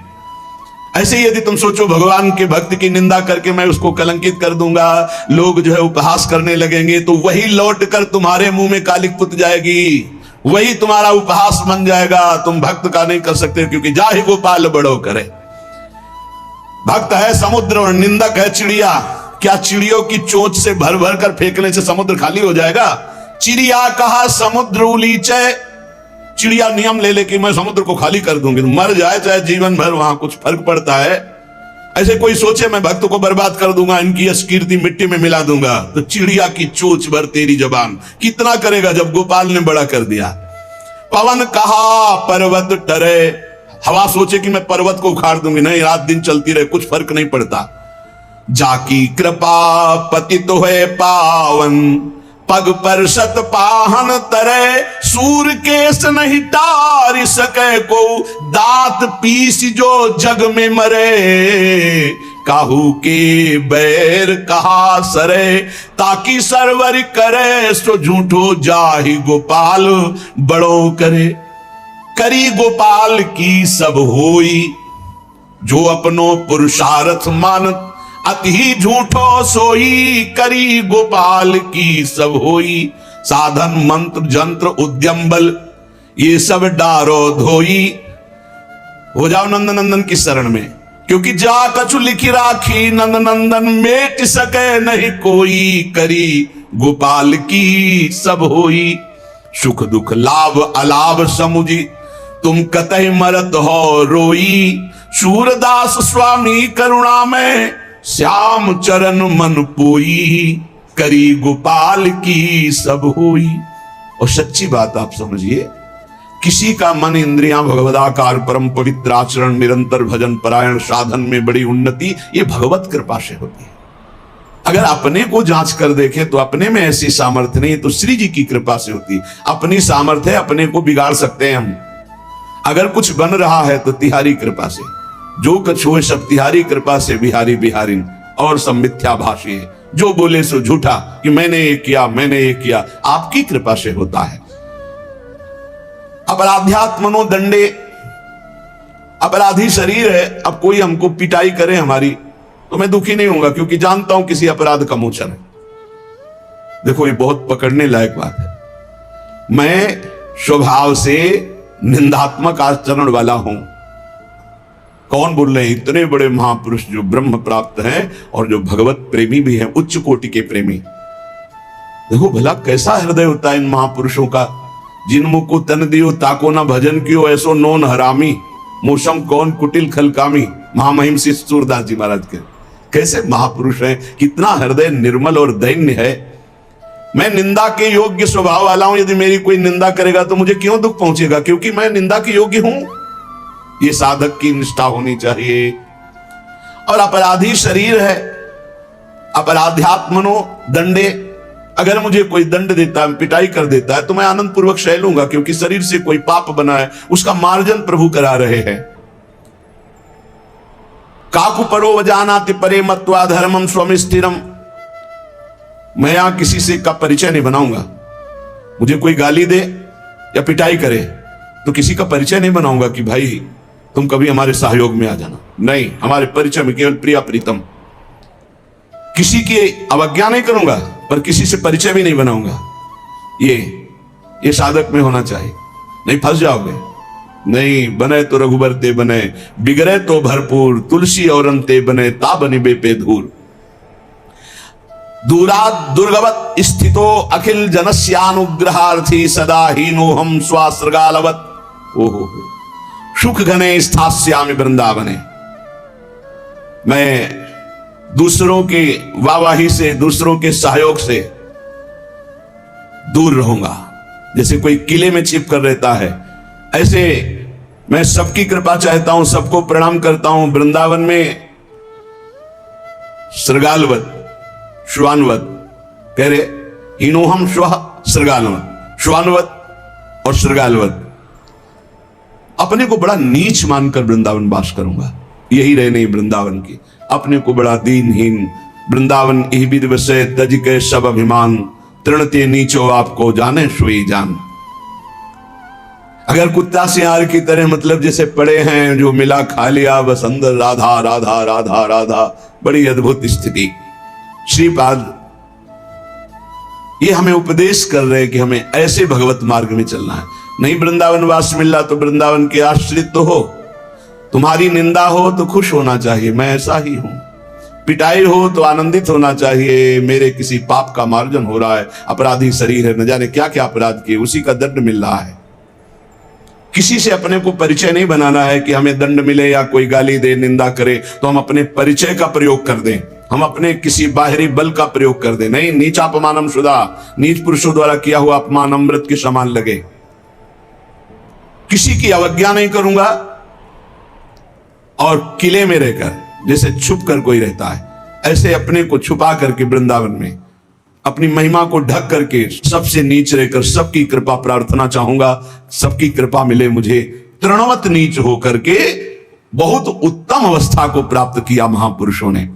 ऐसे ही यदि तुम सोचो भगवान के भक्त की निंदा करके मैं उसको कलंकित कर दूंगा, लोग जो है उपहास करने लगेंगे, तो वही लौट कर तुम्हारे मुंह में कालिक पुत जाएगी, वही तुम्हारा उपहास बन जाएगा। तुम भक्त का नहीं कर सकते, क्योंकि जाहि गोपाल बड़ो करे। भक्त है समुद्र और निंदक है चिड़िया। क्या चिड़ियों की चोंच से भर भर कर फेंकने से समुद्र खाली हो जाएगा? चिड़िया कहा समुद्र उलीचे। चिड़िया नियम ले ले कि मैं समुद्र को खाली कर दूंगी, मर जाए चाहे जीवन भर, वहां कुछ फर्क पड़ता है? ऐसे कोई सोचे मैं भक्त को बर्बाद कर दूंगा, इनकी यश कीर्ति मिट्टी में मिला दूंगा, तो चिड़िया की चोंच भर तेरी जबान कितना करेगा जब गोपाल ने बड़ा कर दिया। पवन कहा पर्वत टरे। हवा सोचे कि मैं पर्वत को उखाड़ दूंगी, नहीं, रात दिन चलती रहे, कुछ फर्क नहीं पड़ता। जाकी कृपा पति तो है पावन, पग पर सत पाहन तरे। सूर केस नहीं टार सके को, दांत पीस जो जग में मरे। काहू के बैर कहा सरे, ताकि सरवर करे सो झूठो, जाहि गोपाल बड़ो करे। करी गोपाल की सब होई, जो अपनो पुरुषार्थ मानत, अति झूठो सोई। करी गोपाल की सब होई, साधन मंत्र जंत्र उद्यम बल, ये सब डारो धोई। हो जाओ नंद नंदन की शरण में, क्योंकि जा कछु लिखी राखी, नंद नंदन मेट सके नहीं कोई। करी गोपाल की सब होई, सुख दुख लाभ अलाभ समुझी, तुम कतई मरत हो रोई। सूरदास स्वामी करुणा में, श्याम चरण मन पोई। करी गोपाल की सब होई। और सच्ची बात आप समझिए, किसी का मन इंद्रियां भगवदाकार परम पवित्र आचरण निरंतर भजन परायण साधन में बड़ी उन्नति, ये भगवत कृपा से होती है। अगर अपने को जांच कर देखें तो अपने में ऐसी सामर्थ्य नहीं, तो श्री जी की कृपा से होती। अपनी सामर्थ्य अपने को बिगाड़ सकते हैं हम। अगर कुछ बन रहा है तो तिहारी कृपा से, जो कुछ हुए सब तिहारी कृपा से, बिहारी बिहारिन, और सब मिथ्याभाषी है, जो बोले सो झूठा कि मैंने ये किया मैंने ये किया, आपकी कृपा से होता है। अपराध्यात् मनोदंडे, अपराधी शरीर है, अब कोई हमको पिटाई करे हमारी तो मैं दुखी नहीं होऊंगा, क्योंकि जानता हूं किसी अपराध का मोचन है। देखो ये बहुत पकड़ने लायक बात है। मैं स्वभाव से निंदात्मक आचरण वाला हूं। कौन बोल रहे हैं? इतने बड़े महापुरुष जो ब्रह्म प्राप्त हैं और जो भगवत प्रेमी भी हैं, उच्च कोटि के प्रेमी। देखो भला कैसा हृदय होता है इन महापुरुषों का। जिन मुख को तन दियो ताको ना भजन कियो, ऐसो नोन हरामी, मौसम कौन कुटिल खलकामी। महामहिम श्री सूरदास जी महाराज के कैसे महापुरुष हैं, कितना हृदय निर्मल और दैन्य है। मैं निंदा के योग्य स्वभाव वाला हूं, यदि मेरी कोई निंदा करेगा तो मुझे क्यों दुख पहुंचेगा, क्योंकि मैं निंदा के योग्य हूं। ये साधक की निष्ठा होनी चाहिए। और अपराधी शरीर है, अपराध्यात्मनो दंडे, अगर मुझे कोई दंड देता है, पिटाई कर देता है, तो मैं आनंद पूर्वक सह लूंगा, क्योंकि शरीर से कोई पाप बना है, उसका मार्जन प्रभु करा रहे हैं। काकु परो वजानाति परे मत्वा धर्मम स्वम स्थिरम, मैं यहां किसी से का परिचय नहीं बनाऊंगा। मुझे कोई गाली दे या पिटाई करे तो किसी का परिचय नहीं बनाऊंगा कि भाई तुम कभी हमारे सहयोग में आ जाना। नहीं, हमारे परिचय में केवल प्रिया प्रीतम। किसी की अवज्ञा नहीं करूंगा, पर किसी से परिचय भी नहीं बनाऊंगा। ये साधक में होना चाहिए, नहीं फंस जाओगे। नहीं, बने तो रघुबर ते बने, बिगड़े तो भरपूर, तुलसी और ते बने, ता बनी बेपे धूर। दूरात दुर्गवत स्थितो अखिल जनस्यानुग्रहार्थी, सदा हीनो हम स्वासृगालवत। ओहो, सुख घने स्थास्यामि वृंदावने। मैं दूसरों के वाहवाही से, दूसरों के सहयोग से दूर रहूंगा। जैसे कोई किले में छिप कर रहता है, ऐसे मैं सबकी कृपा चाहता हूं, सबको प्रणाम करता हूं। वृंदावन में श्रृगालवत, श्वानवत कह रहे, हीनोहम श्व श्रृगालवत, श्वानवत और श्रृगालवत। अपने को बड़ा नीच मानकर वृंदावन वास करूंगा। यही रहने वृंदावन की, अपने को बड़ा दीनहीन। वृंदावन यही विदिवस तज के सब अभिमान, तृणते नीचो आपको जाने सुई जान। अगर कुत्ता सियार की तरह मतलब जैसे पड़े हैं, जो मिला खा लिया, बस अंदर राधा राधा राधा राधा, बड़ी अद्भुत स्थिति। श्रीपाद ये हमें उपदेश कर रहे हैं कि हमें ऐसे भगवत मार्ग में चलना है। नहीं वृंदावन वास मिला तो वृंदावन के आश्रित तो हो, तुम्हारी निंदा हो तो खुश होना चाहिए, मैं ऐसा ही हूं। पिटाई हो तो आनंदित होना चाहिए, मेरे किसी पाप का मार्जन हो रहा है। अपराधी शरीर है, न जाने क्या क्या अपराध किए, उसी का दंड मिल रहा है। किसी से अपने को परिचय नहीं बनाना है कि हमें दंड मिले या कोई गाली दे, निंदा करे तो हम अपने परिचय का प्रयोग कर दें, हम अपने किसी बाहरी बल का प्रयोग कर दें। नहीं, नीचापमानम शुदा, नीच पुरुषों द्वारा किया हुआ अपमान अमृत के समान लगे। किसी की अवज्ञा नहीं करूंगा, और किले में रहकर जैसे छुप कर कोई रहता है, ऐसे अपने को छुपा करके वृंदावन में अपनी महिमा को ढक करके सबसे नीच रहकर सबकी कृपा प्रार्थना चाहूंगा। सबकी कृपा मिले मुझे। तृणवत नीच होकर के बहुत उत्तम अवस्था को प्राप्त किया महापुरुषों ने।